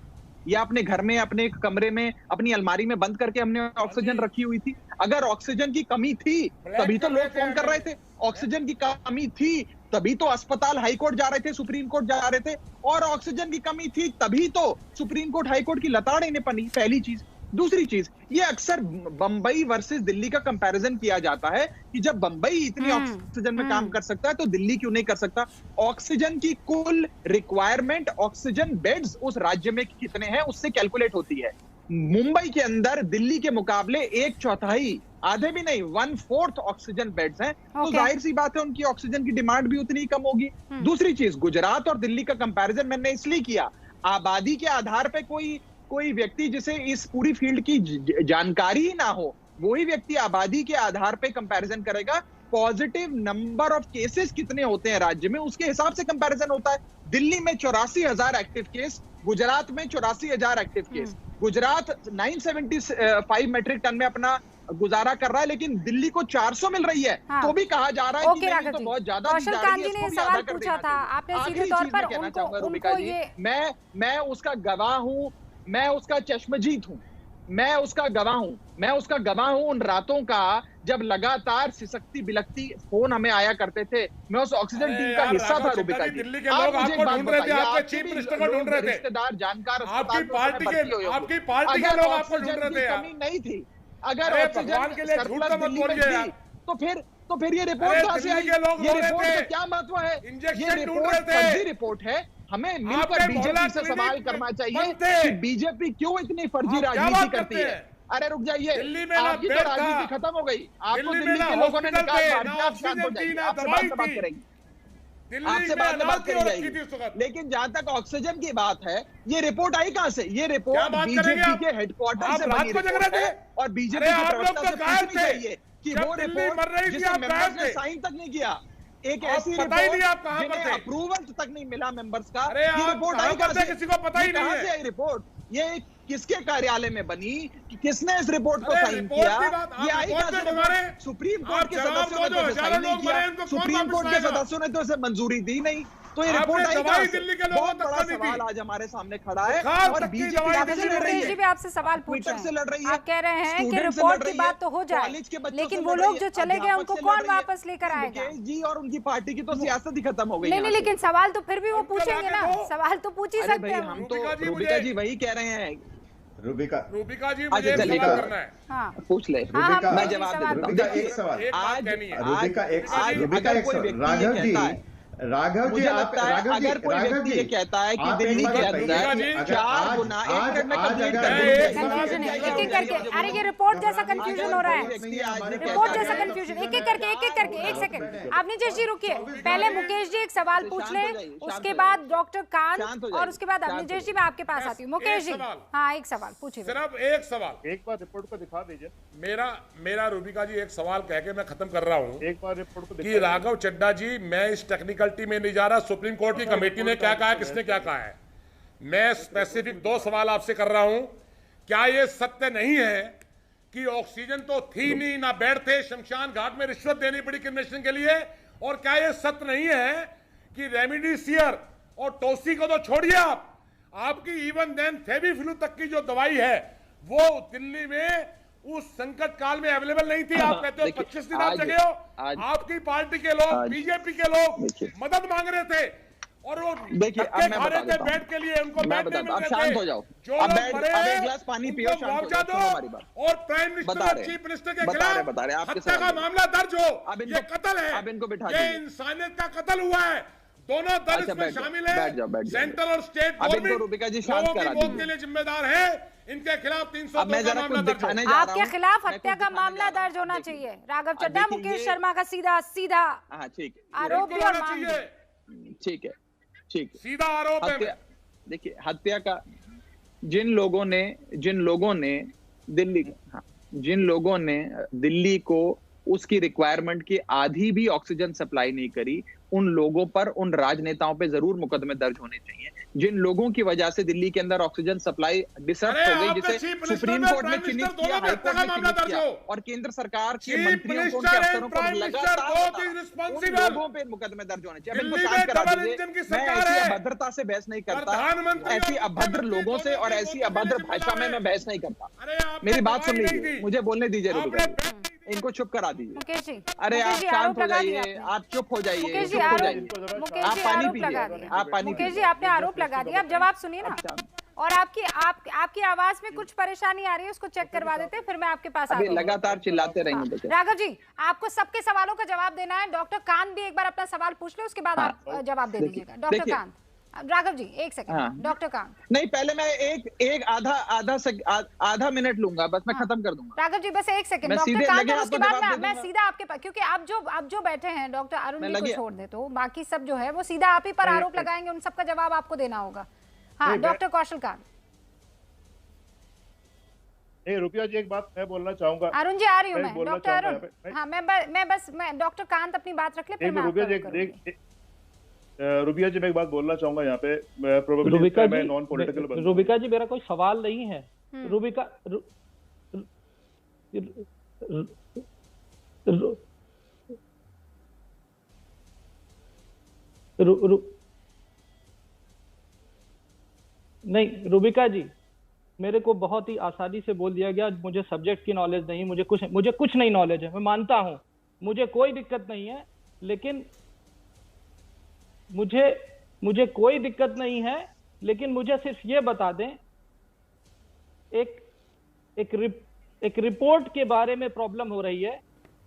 Speaker 10: या अपने घर में, अपने कमरे में, अपनी अलमारी में बंद करके हमने ऑक्सीजन रखी हुई थी? अगर ऑक्सीजन की कमी थी तभी तो लोग फोन कर रहे थे, ऑक्सीजन की कमी थी तभी तो अस्पताल हाईकोर्ट जा रहे थे, सुप्रीम कोर्ट जा रहे थे, और ऑक्सीजन की कमी थी तभी तो सुप्रीम कोर्ट हाईकोर्ट की लताड़ इन्हें पनी। पहली चीज। दूसरी चीज, ये अक्सर बंबई वर्सेस दिल्ली का कंपैरिजन किया जाता है कि जब बंबई इतनी ऑक्सीजन में काम कर सकता है तो दिल्ली क्यों नहीं कर सकता? ऑक्सीजन की कुल रिक्वायरमेंट, ऑक्सीजन बेड्स उस राज्य में कितने हैं उससे कैलकुलेट होती है। मुंबई के अंदर दिल्ली के मुकाबले 1/4, आधे भी नहीं, 1/4 ऑक्सीजन बेड्स हैं, तो जाहिर सी बात है उनकी ऑक्सीजन की डिमांड भी उतनी ही कम होगी। दूसरी चीज, गुजरात और दिल्ली का कंपैरिजन मैंने इसलिए किया, आबादी के आधार पे कोई व्यक्ति जिसे इस पूरी फील्ड की जानकारी ही ना हो, वही व्यक्ति आबादी के आधार पे कंपैरिजन करेगा। पॉजिटिव नंबर ऑफ केसेस कितने होते हैं राज्य में, उसके हिसाब से कंपैरिजन होता है। दिल्ली में 84,000 एक्टिव केस, गुजरात में 84,000 active case. Gujarat 975 metric ton में अपना गुजारा कर रहा है, लेकिन दिल्ली को 400 मिल रही है। हाँ। तो भी कहा जा रहा है कि नहीं, तो बहुत ज्यादा
Speaker 1: कौशल कांजी ने सवाल पूछा था, आपने सीधे तौर पर उनको ये...
Speaker 10: मैं उसका गवाह हूं, मैं उसका चश्मजीत हूं। मैं उसका गवाह हूं उन रातों का, जब लगातार सिसकती बिलकती फोन हमें आया करते थे। मैं उस ऑक्सीजन टीम का हिस्सा था रूबिका जी।
Speaker 11: दिल्ली के लोग आपको ढूंढ रहे थे, आपके चीफ मिनिस्टर को ढूंढ रहे थे,
Speaker 10: रिश्तेदार जानकार
Speaker 11: आपकी पार्टी के लोग आपको ढूंढ रहे थे।
Speaker 10: कमी नहीं थी, अगर ऑक्सीजन
Speaker 11: के लिए झूठ तो मत बोलिए,
Speaker 10: तो फिर ये रिपोर्ट कहां से आई? ये रिपोर्ट का क्या महत्व है? ये रिपोर्ट फर्जी रिपोर्ट है। हमें मिलकर बीजेपी से सवाल करना चाहिए कि बीजेपी क्यों इतनी फर्जी राजनीति करती है। अरे रुक जाइए, आपकी तो राजनीति खत्म हो गई। आपको दिल्ली के लोगों ने निकाल मार दिया, आप शांत हो जाइए, आपसे बाद में बात करेंगे, आपसे बाद में बात करी जाएगी। लेकिन जहां तक ऑक्सीजन की बात है, ये रिपोर्ट आई कहां से? ये रिपोर्ट बीजेपी के हेडक्वार्टर से बनी रिपोर्ट है और बीजेपी के प्रवक्ता से पूछनी चाहिए कि वो रिपोर्ट जिसे मेंबर्स ने साइन तक नहीं किया, एक ऐसी रिपोर्ट जिन्हें अप्रूवल तक नहीं मिला मेंबर्स का, ये रिपोर्ट आई कहां से? किसी को पता ही नहीं है। आई रिपोर्ट ये किसके कार्यालय में बनी, किसने इस रिपोर्ट को साइन किया? ये आई कहां से? सुप्रीम कोर्ट के सदस्यों ने तो इसे साइन नहीं किया, सुप्रीम कोर्ट के सदस्यों ने तो इसे मंजूरी दी नहीं, तो ये रिपोर्ट आई कहां से? बहुत बड़ा सवाल आज हमारे सामने खड़ा है और बीजेपी आपसे लड़ रही है।
Speaker 1: भी आपसे सवाल पूछ रहे
Speaker 10: से लड़ रही है।
Speaker 1: आप कह रहे हैं कि रिपोर्ट की बात तो हो जाए, लेकिन वो लोग जो चले गए उनको कौन वापस लेकर आएगा?
Speaker 10: जी और उनकी पार्टी की तो सियासत ही खत्म हो गई।
Speaker 1: नहीं, लेकिन सवाल तो फिर भी वो पूछेंगे ना, सवाल तो पूछ ही सकते हैं।
Speaker 10: हम तो रूबिका जी वही कह रहे हैं।
Speaker 11: रूबिका जी मुझे सवाल करना है।
Speaker 1: हाँ
Speaker 10: पूछ ले, मैं जवाब देता हूँ।
Speaker 14: एक सवाल,
Speaker 10: रूबिका एक सवाल,
Speaker 14: राघव जी,
Speaker 10: मुझे लगता है अगर कोई व्यक्ति ये कहता है कि दिल्ली के अंदर 4 गुना,
Speaker 1: अरे ये रिपोर्ट जैसा कंफ्यूजन हो रहा है, रिपोर्ट जैसा कंफ्यूजन, एक एक करके एक सेकंड। आप नीतीश जी रुकिए, पहले मुकेश जी एक सवाल पूछ ले, उसके बाद डॉक्टर कांत और उसके बाद नीतीश जी मैं आपके पास आती हूँ। मुकेश जी हाँ एक सवाल पूछिए।
Speaker 11: सिर्फ एक सवाल,
Speaker 12: एक बार रिपोर्ट को दिखा दीजिए।
Speaker 11: मेरा रूबिका जी एक सवाल कह के मैं खत्म कर रहा हूँ।
Speaker 12: एक बार रिपोर्ट को
Speaker 11: कि राघव चड्ढा जी, मैं इस टेक्निकल में नहीं जा रहा, सुप्रीम कोर्ट की कमेटी ने क्या कहा है, किसने क्या कहा है। मैं स्पेसिफिक 2 सवाल आपसे कर रहा हूं। क्या यह सत्य नहीं है कि ऑक्सीजन तो थी नहीं, ना बेड थे, शमशान घाट में रिश्वत देनी पड़ी कन्वेंशन के लिए? और क्या यह सत्य नहीं है कि रेमडेसिविर और टोसी को तो छोड़िए, आपकी इवन देन फेविफ्लू तक की जो दवाई है वो दिल्ली में उस संकट काल में अवेलेबल नहीं थी? आप कहते हो 25 दिन आप जगे हो, आपकी पार्टी के लोग, बीजेपी के लोग मदद मांग रहे थे और वो
Speaker 10: देखिए अब मैं बता देता
Speaker 11: बेड के लिए उनको
Speaker 10: मैं बता, अब शांत हो जाओ, अब एक गिलास पानी पियो, शांत हो जाओ हमारी बात।
Speaker 11: और प्राइम मिनिस्टर और चीफ मिनिस्टर के खिलाफ हत्या का मामला दर्ज हो, ये कत्ल है,
Speaker 10: अब इनको बिठा
Speaker 11: ये इंसानियत का कत्ल हुआ है। दोनों दल इसमें शामिल है, सेंट्रल और स्टेट गवर्नमेंट के लिए जिम्मेदार है। इनके खिलाफ 302 का मामला दर्ज है।
Speaker 1: आपके खिलाफ हत्या का मामला दर्ज होना चाहिए। राघव चड्ढा, मुकेश शर्मा का सीधा आरोप भी होना चाहिए।
Speaker 10: ठीक है,
Speaker 11: सीधा आरोप है।
Speaker 10: देखिए हत्या का जिन लोगों ने दिल्ली को उसकी रिक्वायरमेंट की आधी भी ऑक्सीजन सप्लाई नहीं करी, उन लोगों पर, उन राजनेताओं पे जरूर मुकदमे दर्ज होने चाहिए। जिन लोगों की वजह से दिल्ली के अंदर ऑक्सीजन सप्लाई डिसरप्ट हो गई, जिसे सुप्रीम कोर्ट ने चिन्हित किया, हाई कोर्ट ने चिन्हित किया और केंद्र सरकार के मंत्रियों को, उनके अफसरों को लगातार उन लोगों पे मुकदमे दर्ज होने चाहिए। अब इनको शांत करा दीजिए। मैं ऐसी अभद्रता से बहस नहीं करता, ऐसी अभद्र लोगों से और ऐसी अभद्र भाषा में मैं बहस नहीं करता। मेरी बात सुन लीजिए, मुझे बोलने दीजिए, इनको चुप करा दीजिए। अरे आप शांत हो जाइए, आप चुप हो जाइए, आप पानी पीजिए, आप पानी।
Speaker 1: मुकेश जी आपने आरोप लगा दिया, अब जवाब सुनिए ना। और आपकी आवाज में कुछ परेशानी आ रही है, उसको चेक करवा देते हैं, फिर मैं आपके पास आती हूँ।
Speaker 10: लगातार चिल्लाते रहेंगे।
Speaker 1: राघव जी आपको सबके सवालों का जवाब देना है। डॉक्टर कांत भी एक बार अपना सवाल पूछ ले, उसके बाद आप जवाब दे दीजिएगा। डॉक्टर कांत, राघव जी एक सेकंड। डॉक्टर कांत
Speaker 10: नहीं, पहले मैं एक आधा मिनट लूंगा, बस मैं खत्म कर दूंगा।
Speaker 1: राघव जी बस एक सेकंड। डॉक्टर कांत, उसके बाद मैं सीधा आपके पास, क्योंकि आप जो बैठे हैं डॉक्टर अरुण जी को छोड़ दे, तो बाकी सब जो है वो सीधा आप ही पर आरोप लगाएंगे, उन सबका जवाब आपको देना होगा। हाँ डॉक्टर कौशल कांत।
Speaker 12: रुपया जी एक बात मैं बोलना चाहूंगा।
Speaker 1: अरुण जी आ रही हूँ मैं, डॉक्टर अरुण। हाँ मैं डॉक्टर कांत अपनी बात रख ले, फिर मैं
Speaker 12: रुबिया जी मैं एक बात बोलना चाहूंगा यहाँ पे। मैं नॉन पॉलिटिकल
Speaker 15: रुबिका जी मेरा कोई सवाल नहीं है। रुबिका नहीं रुबिका जी मेरे को बहुत ही आसानी से बोल दिया गया मुझे सब्जेक्ट की नॉलेज नहीं, मुझे कुछ नहीं नॉलेज है। मैं मानता हूं, मुझे कोई दिक्कत नहीं है, लेकिन मुझे कोई दिक्कत नहीं है, लेकिन मुझे सिर्फ ये बता दें, एक रिपोर्ट के बारे में प्रॉब्लम हो रही है।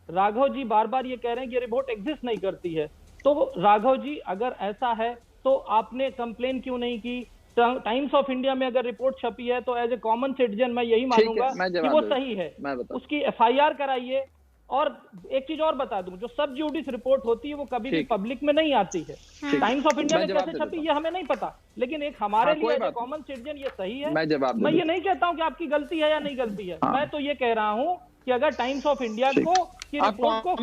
Speaker 15: राघव जी बार बार ये कह रहे हैं कि रिपोर्ट एग्जिस्ट नहीं करती है। तो राघव जी, अगर ऐसा है तो आपने कंप्लेन क्यों नहीं की? टाइम्स ऑफ इंडिया में अगर रिपोर्ट छपी है तो एज ए कॉमन सिटीजन मैं यही मानूंगा कि वो सही है, उसकी एफआईआर कराइए। और एक चीज और बता दूं, जो सब जुडिस रिपोर्ट होती है वो कभी भी पब्लिक में नहीं आती है। टाइम्स ऑफ इंडिया में कैसे छपी ये हमें नहीं पता, लेकिन एक हमारे लिए जो कॉमन सिटीजन ये सही है। मैं ये नहीं कहता हूं कि आपकी गलती है या नहीं गलती है, मैं तो ये कह रहा हूं कि अगर टाइम्स ऑफ इंडिया को की रिपोर्ट को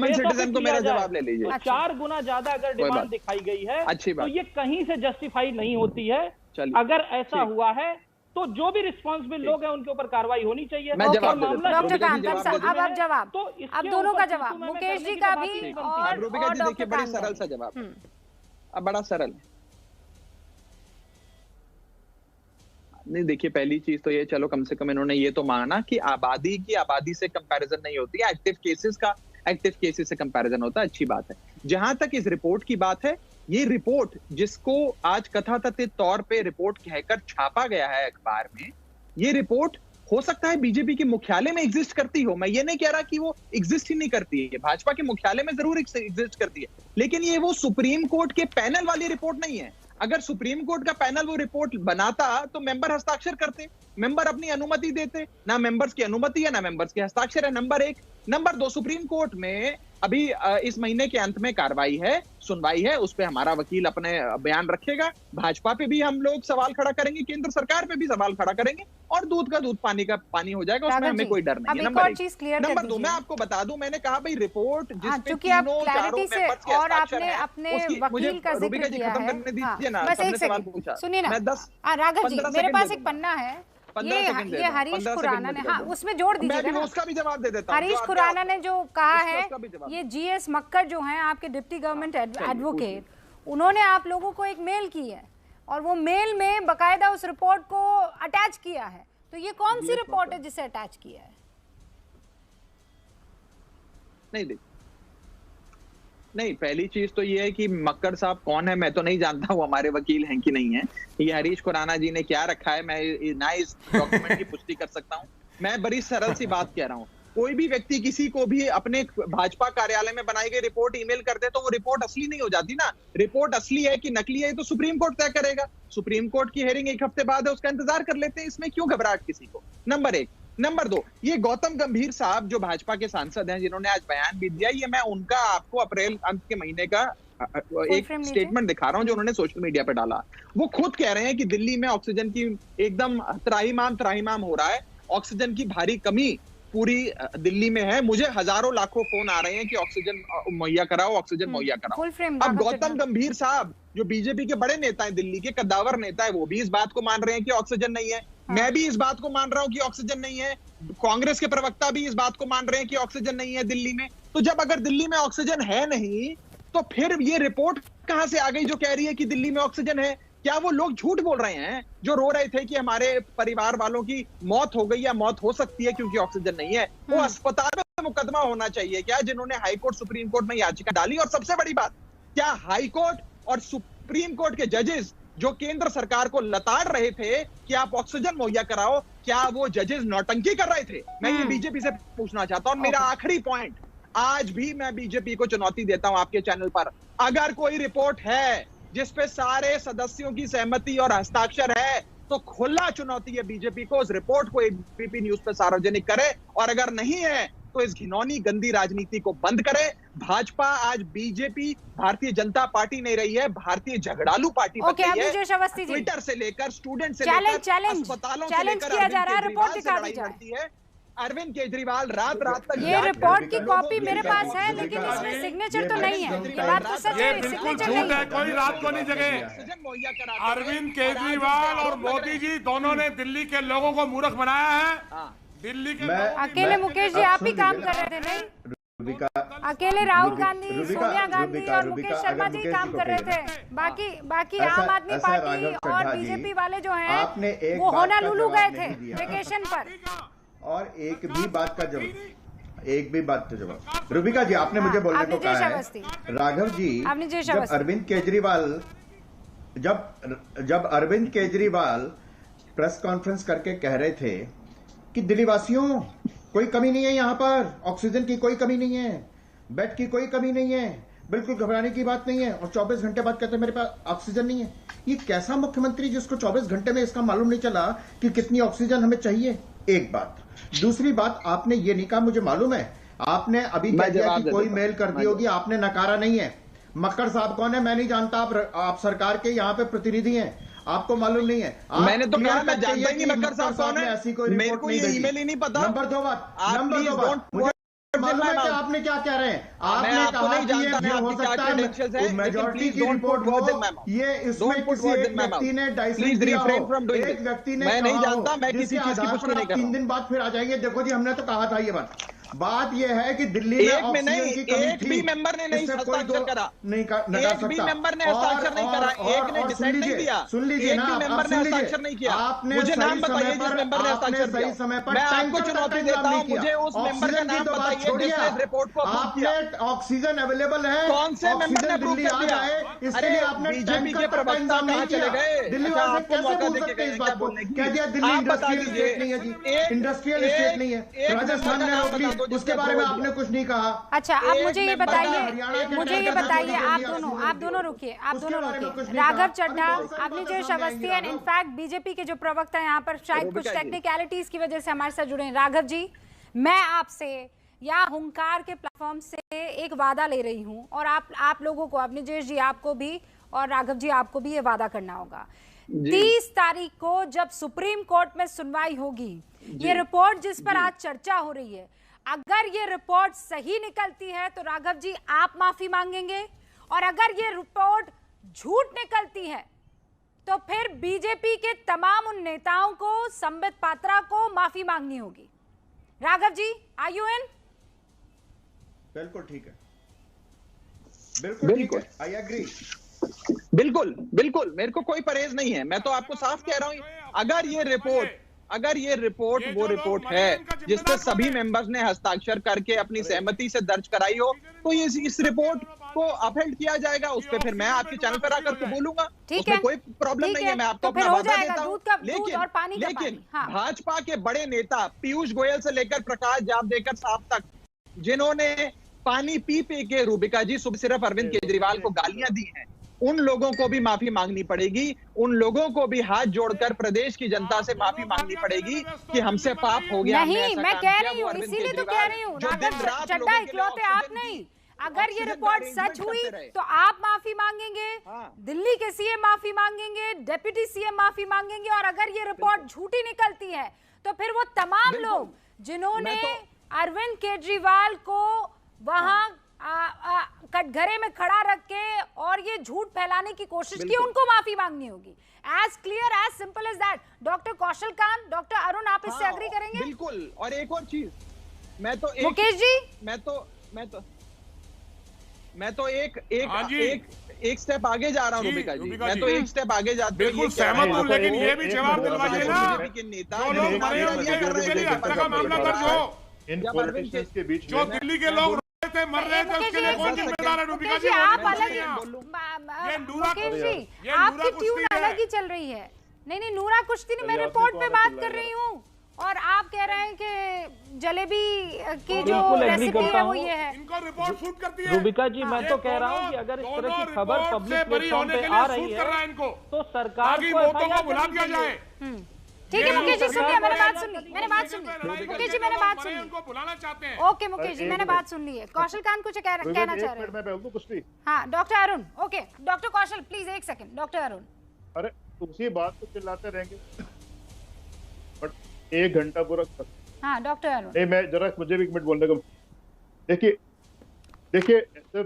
Speaker 15: जवाब ले लीजिए, 4 गुना ज्यादा अगर डिमांड दिखाई गई है तो ये कहीं से जस्टिफाई नहीं होती है। अगर ऐसा हुआ है तो जो भी रिस्पॉन्सिबल लोग हैं उनके ऊपर कार्रवाई होनी चाहिए।
Speaker 1: डॉक्टर कांतम साहब, अब जवाब तो अब दोनों का जवाब, मुकेश जी का भी और
Speaker 10: रूबिका जी देखिए, बड़ी सरल सा जवाब, अब बड़ा सरल। नहीं देखिए, पहली चीज तो ये, चलो कम से कम इन्होंने ये तो माना कि आबादी से कंपैरिजन नहीं होती है, एक्टिव केसेस से कंपैरिजन होता है, अच्छी बात है। जहां तक इस रिपोर्ट की बात है, ये रिपोर्ट जिसको आज कथाकथित तौर पे रिपोर्ट कहकर छापा गया है अखबार में, ये रिपोर्ट हो सकता है बीजेपी के मुख्यालय में एग्जिस्ट करती हो। मैं ये नहीं कह रहा कि वो एग्जिस्ट ही नहीं करती है, भाजपा के मुख्यालय में जरूर एग्जिस्ट करती है, लेकिन ये वो सुप्रीम कोर्ट के पैनल वाली रिपोर्ट नहीं है। अगर सुप्रीम कोर्ट का पैनल वो रिपोर्ट बनाता तो मेंबर हस्ताक्षर करते, मेंबर अपनी अनुमति देते। ना मेंबर्स की अनुमति है, ना मेंबर्स के हस्ताक्षर है, नंबर 1। नंबर 2, सुप्रीम कोर्ट में अभी इस महीने के अंत में कार्रवाई है, सुनवाई है, उस पे हमारा वकील अपने बयान रखेगा। भाजपा पे भी हम लोग सवाल खड़ा करेंगे, केंद्र सरकार पे भी सवाल खड़ा करेंगे, और दूध का दूध पानी का पानी हो जाएगा, उसमें हमें कोई डर नहीं है। नंबर 1। नंबर 2, मैं आपको बता दूं, मैंने कहा भाई रिपोर्ट जिसपे तीनों चारों मेंबर्स के हस्ताक्षर हैं,
Speaker 1: अपने वकील का जिक्र किया है।
Speaker 10: करने दीजिए ना,
Speaker 1: बस एक सेकंड सुनिए ना, राघव जी मेरे पास एक पन्ना है, ये हरीश खुराना ने, हाँ उसमें जोड़ दीजिएगा ना,
Speaker 10: उसका भी जवाब दे देता हूं।
Speaker 1: हरीश खुराना ने जो कहा है, ये जीएस मक्कर जो हैं आपके डिप्टी गवर्नमेंट एडवोकेट, उन्होंने आप लोगों को एक मेल की है और वो मेल में बकायदा उस रिपोर्ट को अटैच किया है। तो ये कौन सी रिपोर्ट है जिसे अटैच किया है?
Speaker 10: नहीं, पहली चीज तो ये है कि मक्कर साहब कौन है मैं तो नहीं जानता, वो हमारे वकील हैं कि नहीं है। ये हरीश खुराना जी ने क्या रखा है, मैं ना इस डॉक्यूमेंट की पुष्टि कर सकता हूं। मैं बड़ी सरल सी बात कह रहा हूं, कोई भी व्यक्ति किसी को भी अपने भाजपा कार्यालय में बनाई गई रिपोर्ट ईमेल कर दे तो वो रिपोर्ट असली नहीं हो जाती ना। रिपोर्ट असली है कि नकली है तो सुप्रीम कोर्ट तय करेगा। सुप्रीम कोर्ट की हियरिंग 1 हफ्ते बाद है, उसका इंतजार कर लेते हैं, इसमें क्यों घबराहट किसी को। नंबर 1। नंबर 2, ये गौतम गंभीर साहब जो भाजपा के सांसद हैं, जिन्होंने आज बयान भी दिया, ये मैं उनका आपको अप्रैल अंत के महीने का एक स्टेटमेंट दिखा रहा हूं जो उन्होंने सोशल मीडिया पे डाला। वो खुद कह रहे हैं कि दिल्ली में ऑक्सीजन की एकदम त्राहिमाम हो रहा है, ऑक्सीजन की भारी कमी पूरी दिल्ली में है, मुझे हजारों लाखों फोन आ रहे हैं कि ऑक्सीजन मुहैया कराओ, ऑक्सीजन मुहैया कराओ। अब गौतम गंभीर साहब जो बीजेपी के बड़े नेता हैं, दिल्ली के कद्दावर नेता है, वो भी इस बात को मान रहे हैं कि ऑक्सीजन नहीं है। मैं भी इस बात को मान रहा हूं कि ऑक्सीजन नहीं है, कांग्रेस के प्रवक्ता भी इस बात को मान रहे हैं कि ऑक्सीजन नहीं है दिल्ली में। तो जब अगर दिल्ली में ऑक्सीजन है नहीं तो फिर ये रिपोर्ट कहां से आ गई जो कह रही है कि दिल्ली में ऑक्सीजन है? क्या वो लोग झूठ बोल रहे हैं जो रो रहे थे कि हमारे परिवार वालों की मौत हो गई या मौत हो सकती है क्योंकि ऑक्सीजन नहीं है? वो अस्पताल में मुकदमा होना चाहिए क्या, जिन्होंने हाईकोर्ट सुप्रीम कोर्ट में याचिका डाली? और सबसे बड़ी बात, क्या हाईकोर्ट और सुप्रीम कोर्ट के जजेस जो केंद्र सरकार को लताड़ रहे थे कि आप ऑक्सीजन मुहैया कराओ, क्या वो जजेस नौटंकी कर रहे थे? मैं ये बीजेपी से पूछना चाहता हूं। मेरा आखिरी पॉइंट, आज भी मैं बीजेपी को चुनौती देता हूं आपके चैनल पर, अगर कोई रिपोर्ट है जिसपे सारे सदस्यों की सहमति और हस्ताक्षर है तो खुला चुनौती है बीजेपी को उस रिपोर्ट को एबीपी न्यूज पे सार्वजनिक करे, और अगर नहीं है तो इस घिनौनी गंदी राजनीति को बंद करे। भाजपा आज बीजेपी भारतीय जनता पार्टी नहीं रही है, भारतीय झगड़ालू पार्टी बन गई है। ट्विटर से लेकर स्टूडेंट से लेकर अस्पतालों से लेकर रिपोर्ट दिखा दी जाती है। अरविंद केजरीवाल रात तक,
Speaker 1: ये रिपोर्ट की कॉपी मेरे पास है लेकिन इसमें सिग्नेचर तो नहीं है। ये बात तो सच है, सिग्नेचर नहीं है।
Speaker 11: कोई रात को नहीं जगे। अरविंद केजरीवाल और मोदी जी दोनों ने दिल्ली के लोगों को मूर्ख बनाया है। दिल्ली के
Speaker 1: अकेले मुकेश जी आप ही काम कर रहे थे नहीं? अकेले राहुल गांधी, सोनिया गांधी और मुकेश शर्मा जी काम कर रहे थे। बाकी आम आदमी पार्टी और बीजेपी वाले जो हैं वो होनालुलु गए थे वेकेशन पर।
Speaker 14: और एक भी बात का जवाब रूबिका जी आपने मुझे बोलने को कहा है। राघव जी, जब अरविंद केजरीवाल प्रेस कॉन्फ्रेंस करके कह रहे थे कि दिल्लीवासियों कोई कमी नहीं है, यहाँ पर ऑक्सीजन की कोई कमी नहीं है, बेड की कोई कमी नहीं है, बिल्कुल घबराने की बात नहीं है, और 24 घंटे बाद कहते हैं मेरे पास ऑक्सीजन नहीं है। ये कैसा मुख्यमंत्री जिसको 24 घंटे में इसका मालूम नहीं चला कि कितनी ऑक्सीजन हमें चाहिए? एक बात। दूसरी बात, आपने ये नहीं कहा, मुझे मालूम है आपने अभी कह दिया कि कोई मेल कर दी होगी, आपने नकारा नहीं है। मक्कर साहब कौन है मैं नहीं जानता, आप सरकार के यहाँ पे प्रतिनिधि हैं, आपको मालूम नहीं है।
Speaker 16: मैंने तो कहा मैं जानता ही नहीं मक्कर साहब कौन है,
Speaker 14: ऐसी कोई
Speaker 16: मेरे को ये ईमेल ही नहीं पता।
Speaker 14: नंबर दो बात मुझे मालूम है कि आपने क्या कह रहे हैं। आपने कहा कि ये हो सकता है मेजॉरिटी की रिपोर्ट हो, ये इसमें किसी एक व्यक्ति ने डाइसेंट दिया हो, एक व्यक्ति ने
Speaker 16: मैं नहीं जानता, मैं किसी
Speaker 14: चीज की पुष्टि नहीं कर रहा। 3 दिन बाद फिर आ जाएंगे, देखो जी हमने तो कहा था ये बात ये है कि दिल्ली में ऑक्सीजन की कमी थी।
Speaker 16: एक भी मेंबर ने नहीं हस्ताक्षर करा,
Speaker 14: एक
Speaker 16: भी मेंबर ने हस्ताक्षर नहीं करा, एक ने डिसाइड नहीं दिया,
Speaker 14: सुन लीजिए ना,
Speaker 16: मेंबर ने हस्ताक्षर नहीं किया। मुझे नाम बताइए जिस मेंबर ने हस्ताक्षर किया।
Speaker 14: सही समय पर
Speaker 16: मैं आपको चुनौती देता हूं, मुझे उस मेंबर का नाम बताइए जिसने इस रिपोर्ट को अप्रूव किया।
Speaker 14: ऑक्सीजन अवेलेबल है,
Speaker 16: कौन से मेंबर ने अप्रूव कर दिया?
Speaker 14: इसके लिए आपने
Speaker 16: बीजेपी के प्रवक्ता कहां चले गए?
Speaker 14: दिल्ली वाले कैसे बोल सकते हैं इस बात को? कह दिया दिल्ली इंडस्ट्रियल स्टेट नहीं है जी, इंडस्ट्रियल स्टेट नहीं है, राजस्थान ने रोक ली, उसके बारे में आपने कुछ नहीं कहा।
Speaker 1: अच्छा, अब मुझे ये बताइए आप दोनों रुकिए। Raghav Chadha, Avneesh Awasthi and in fact BJP के जो प्रवक्ता यहाँ पर शायद कुछ टेक्निकलिटीज की वजह से हमारे साथ जुड़े हैं। राघव जी, मैं आपसे या हुंकार के प्लेटफॉर्म से एक वादा ले रही हूँ, और आप लोगों को, अवनीश जी आपको भी और राघव जी आपको भी ये वादा करना होगा। 30 तारीख को जब सुप्रीम कोर्ट में सुनवाई होगी, ये रिपोर्ट जिस पर आज चर्चा हो रही है, अगर ये रिपोर्ट सही निकलती है तो राघव जी आप माफी मांगेंगे, और अगर ये रिपोर्ट झूठ निकलती है तो फिर बीजेपी के तमाम उन नेताओं को, संबित पात्रा को माफी मांगनी होगी। Raghav ji, are you in?
Speaker 14: बिल्कुल ठीक है, बिल्कुल आई एग्री।
Speaker 16: बिल्कुल मेरे को कोई परहेज नहीं है। मैं तो आपको साफ कह रहा हूं, अगर ये रिपोर्ट वो रिपोर्ट है जिस पर सभी मेंबर्स ने हस्ताक्षर करके अपनी सहमति से दर्ज कराई हो, तो इस रिपोर्ट को अपहेल्ड किया जाएगा। उस पर फिर मैं आपके चैनल पर आकर के बोलूंगा, उसमें कोई प्रॉब्लम नहीं है। मैं आपको अपना वादा देता हूं। लेकिन भाजपा के बड़े नेता पीयूष गोयल से लेकर प्रकाश जावड़ेकर साहब तक, जिन्होंने पानी पी के रूबिका जी सिर्फ अरविंद केजरीवाल को गालियां दी हैं, उन लोगों को भी माफी मांगनी पड़ेगी। उन लोगों को भी हाथ जोड़कर प्रदेश की जनता से माफी मांगनी पड़ेगी कि हमसे पाप हो गया।
Speaker 1: नहीं, मैं कह रही हूँ, इसीलिए तो कह रही हूँ चड्ढा इकलौते आप नहीं। अगर ये रिपोर्ट सच हुई तो आप माफी मांगेंगे, दिल्ली के सीएम माफी मांगेंगे, डिप्टी सीएम माफी मांगेंगे, और अगर ये रिपोर्ट झूठी निकलती है तो फिर वो तमाम लोग जिन्होंने अरविंद केजरीवाल को वहां कटघरे में खड़ा रख के और ये झूठ फैलाने की कोशिश की, उनको माफी मांगनी होगी। As clear as simple as that. Doctor Kaushal Kant, doctor Arun, आप इससे एग्री करेंगे?
Speaker 16: बिल्कुल। और एक और चीज,
Speaker 1: मुकेश जी,
Speaker 16: मैं तो एक स्टेप आगे जा रहा हूँ रूबिका जी, मैं तो एक स्टेप आगे जाता हूँ।
Speaker 11: बिल्कुल सहमत हूँ, लेकिन ये भी जवाब दिलवाइए ना
Speaker 16: के नेता
Speaker 11: जो लोग मरे उनके घर के लिए हत्या का मामला दर्ज हो,
Speaker 12: इन पॉलिटिशियंस के बीच
Speaker 11: जो दिल्ली के लोग मर रहे थे उसके लिए कौन जिम्मेदार है? रूबिका जी,
Speaker 1: आप अलग, मुकेश जी आपकी ट्यून अलग ही चल रही है। नहीं, नूरा कुश्ती नहीं, मैं रिपोर्ट पे बात कर रही हूँ, और आप कह रहे हैं कि जलेबी की जो रेसिपी है वो ये है।
Speaker 11: इनको रिपोर्ट शूट करती है।
Speaker 15: रूबिका जी, मैं तो कह रहा हूँ कि अगर इस तरह की खबर पब्लिक प्लेटफॉर्म पे आ रही है तो सरकार को
Speaker 11: वोटों को बुला दिया जाए।
Speaker 1: ठीक है मुकेश जी, सुनिए, मैंने बात सुन ली। मुकेश जी, मैंने बात सुन ली।
Speaker 11: उनको बुलाना चाहते हैं।
Speaker 1: ओके मुकेश जी, मैंने बात सुन ली है। कौशल कांत कुछ कहना चाह रहे हैं?
Speaker 12: मैं बोल दूं कुछ नहीं?
Speaker 1: हाँ, doctor Arun. Okay, doctor Kaushal please एक सेकंड। डॉक्टर अरुण,
Speaker 12: अरे उसी बात को चिल्लाते रहेंगे बट 1 घंटा पूरा।
Speaker 1: हाँ डॉक्टर अरुण,
Speaker 12: नहीं, मैं जरा मुझे भी 1 मिनट बोलने का। देखिए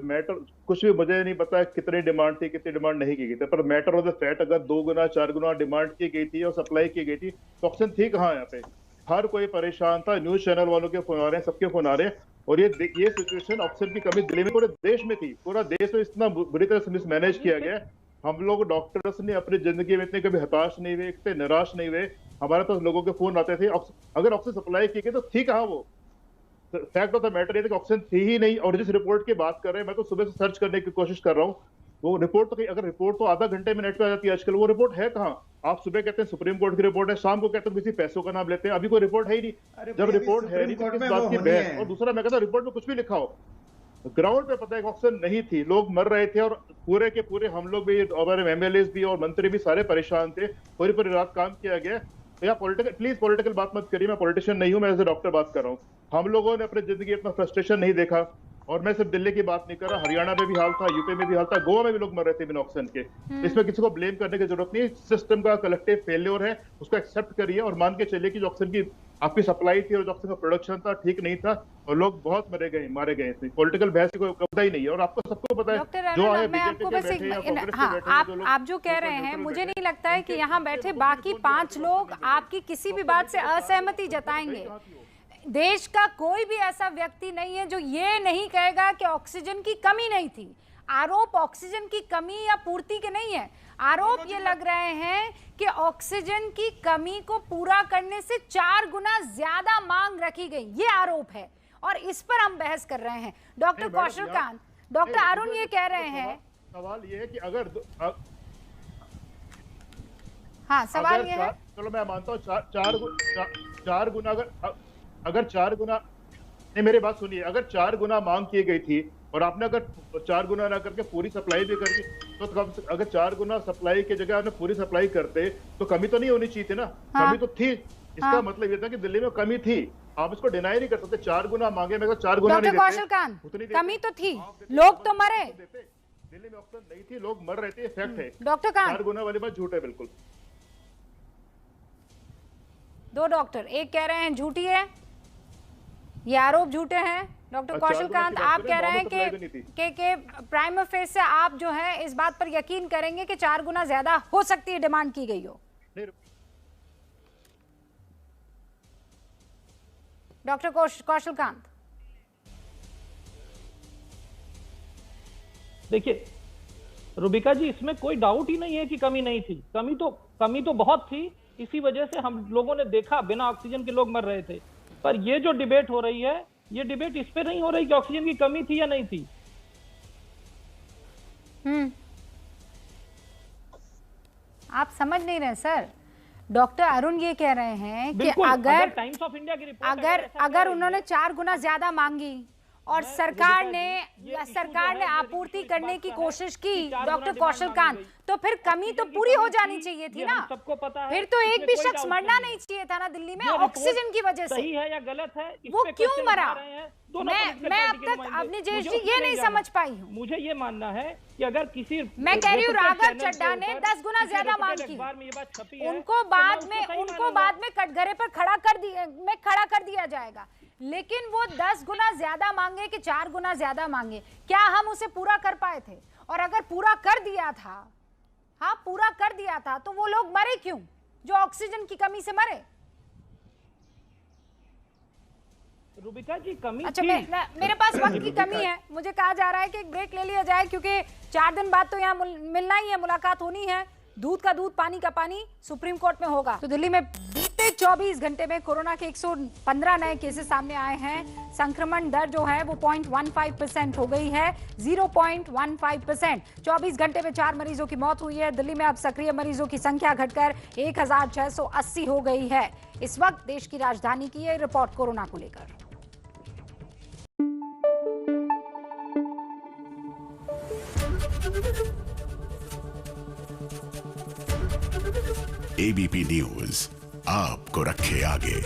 Speaker 12: मैटर कुछ भी मुझे नहीं पता कितनी डिमांड थी, कितनी डिमांड नहीं की गई थी, पर मैटर ऑफ द फैक्ट अगर 2 गुना 4 गुना डिमांड की गई थी और सप्लाई की गई थी तो ऑक्सीजन थी कहाँ? यहाँ पे हर कोई परेशान था, न्यूज चैनल वालों के फोन आ रहे हैं, सबके फोन आ रहे हैं। और ये सिचुएशन ऑक्सीजन की कमी दिल्ली में पूरे देश में थी, पूरा देश में इतना बुरी तरह से मिसमैनेज किया गया। हम लोग डॉक्टर्स ने अपनी जिंदगी में इतने कभी हताश नहीं हुए, इतने निराश नहीं हुए। हमारे पास लोगों के फोन आते थे, अगर ऑक्सीजन सप्लाई की गई तो थी कहाँ वो? फैक्ट ऑफ द मैटर ये था कि ऑक्सीजन थी ही नहीं। और जिस रिपोर्ट की बात कर रहे हैं, मैं तो सुबह से सर्च करने की कोशिश कर रहा हूँ, वो रिपोर्ट तो अगर रिपोर्ट तो आधा घंटे में नेट पे आ जाती है आजकल, वो रिपोर्ट है कहाँ? आप सुबह कहते हैं सुप्रीम कोर्ट की रिपोर्ट है, शाम को कहते हैं किसी पैसों का नाम लेते हैं, अभी कोई रिपोर्ट है ही नहीं। जब रिपोर्ट है नहीं तो किस बात की बहस? और दूसरा मैं कहता हूँ रिपोर्ट में कुछ भी लिखा हो, ग्राउंड पे पता है ऑक्सीजन नहीं थी, लोग मर रहे थे, और पूरे के पूरे हम लोग भी, हमारे एमएलए भी और मंत्री भी सारे परेशान थे, पूरी पूरी रात काम किया गया। तो यार प्लीज पॉलिटिकल बात मत करिए, मैं पॉलिटिशियन नहीं हूं, मैं एज ए डॉक्टर बात कर रहा हूँ। हम लोगों ने अपनी जिंदगी इतना फ्रस्ट्रेशन नहीं देखा, और मैं सिर्फ दिल्ली की बात नहीं कर रहा, हरियाणा में भी हाल था, यूपी में भी हाल था, गोवा में भी लोग मर रहे थे बिना ऑक्सीजन के। इसमें किसी को ब्लेम करने की जरूरत नहीं, सिस्टम का कलेक्टिव फेलियर है, उसको एक्सेप्ट करिए और मान के चलिए कि जो ऑक्सीजन की आपकी सप्लाई थी और जो ऑक्सीजन का प्रोडक्शन था ठीक नहीं था, और लोग बहुत मारे गए थे। पॉलिटिकल बहस की कोई कविता ही नहीं है, और आपको सबको पता है जो आए बीजेपी के बैठे या कांग्रेस के बैठे,
Speaker 1: आप जो कह रहे हैं, मुझे नहीं लगता है कि यहाँ बैठे बाकी 5 लोग आपकी किसी भी बात से असहमति जताएंगे। देश का कोई भी ऐसा व्यक्ति नहीं है जो ये नहीं कहेगा कि ऑक्सीजन की कमी नहीं थी। आरोप ऑक्सीजन की कमी या पूर्ति के नहीं है, आरोप ये लग रहे हैं कि ऑक्सीजन की कमी को पूरा करने से 4 गुना ज्यादा मांग रखी गई, ये आरोप है, और इस पर हम बहस कर रहे हैं। डॉक्टर कौशल कांत, डॉक्टर अरुण ये कह रहे हैं,
Speaker 12: सवाल ये है कि अगर
Speaker 1: हाँ सवाल ये है,
Speaker 12: चलो मैं मानता हूँ 4 गुना, अगर 4 गुना, नहीं मेरी बात सुनिए, अगर 4 गुना मांग की गई थी और आपने अगर 4 गुना ना करके पूरी सप्लाई भी कर दी, तो अगर 4 गुना सप्लाई की जगह आपने पूरी सप्लाई करते तो कमी तो नहीं होनी चाहिए थी ना? हाँ? कमी तो थी। इसका मतलब ये था कि दिल्ली में कमी थी, आप इसको डिनाई नहीं कर सकते। 4 गुना मांगे, मैं 4 गुना नहीं देते।
Speaker 1: कौशल कांत, कमी तो थी, लोग तो मरे,
Speaker 12: दिल्ली में ऑक्सीजन नहीं थी, लोग मर रहे थे, फैक्ट है।
Speaker 1: डॉक्टर कांत,
Speaker 12: 4 गुना वाली बात झूठ है बिल्कुल।
Speaker 1: 2 डॉक्टर, एक कह रहे हैं झूठी है, ये आरोप झूठे हैं। डॉक्टर कौशल कांत, आप कह रहे हैं कि प्राइम फेस से आप जो है इस बात पर यकीन करेंगे कि 4 गुना ज्यादा हो सकती है डिमांड की गई हो। डॉक्टर कौशल कांत,
Speaker 15: देखिए रुबिका जी, इसमें कोई डाउट ही नहीं है कि कमी नहीं थी। कमी तो बहुत थी, इसी वजह से हम लोगों ने देखा बिना ऑक्सीजन के लोग मर रहे थे। पर ये जो डिबेट हो रही है, ये डिबेट इस पे नहीं हो रही कि ऑक्सीजन की कमी थी या नहीं थी।
Speaker 1: आप समझ नहीं रहे सर। डॉक्टर अरुण ये कह रहे हैं कि अगर
Speaker 15: टाइम्स ऑफ इंडिया की रिपोर्ट
Speaker 1: अगर उन्होंने 4 गुना ज्यादा मांगी और सरकार ने आपूर्ति करने की कोशिश की, डॉक्टर कौशल कांत, तो फिर कमी तो पूरी हो जानी चाहिए थी ना?
Speaker 15: सबको पता है,
Speaker 1: फिर तो एक भी शख्स मरना नहीं चाहिए था ना दिल्ली में ऑक्सीजन की वजह से।
Speaker 15: सही है या गलत है,
Speaker 1: वो क्यों मरा? मैं अब तक अपनी जेश जी ये नहीं समझ पाई हूँ।
Speaker 15: मुझे ये मानना है कि अगर किसी,
Speaker 1: मैं कह रही हूँ राघव चड्ढा ने 10 गुना ज्यादा मांग की, उनको बाद में कटघरे पर खड़ा कर दिया जाएगा, लेकिन वो 10 गुना ज्यादा मांगे कि 4 गुना ज्यादा मांगे, क्या हम उसे पूरा कर पाए थे? और अगर पूरा कर दिया था, हाँ पूरा कर दिया था, तो वो लोग मरे क्यों जो ऑक्सीजन की कमी से मरे?
Speaker 15: रुबिका जी, कमी
Speaker 1: अच्छा, मेरे पास वक्त की कमी है, मुझे कहा जा रहा है कि एक ब्रेक ले लिया जाए, क्योंकि 4 दिन बाद तो यहाँ मिलना ही है, मुलाकात होनी है। दूध का दूध, पानी का पानी सुप्रीम कोर्ट में होगा। तो दिल्ली में बीते 24 घंटे में कोरोना के 115 नए केसेस सामने आए हैं। संक्रमण दर जो है वो 0.15% हो गई है, 0.15%। 24 घंटे में 4 मरीजों की मौत हुई है। दिल्ली में अब सक्रिय मरीजों की संख्या घटकर 1680 हो गई है। इस वक्त देश की राजधानी की ये रिपोर्ट कोरोना को लेकर।
Speaker 17: एबीपी न्यूज आपको रखे आगे।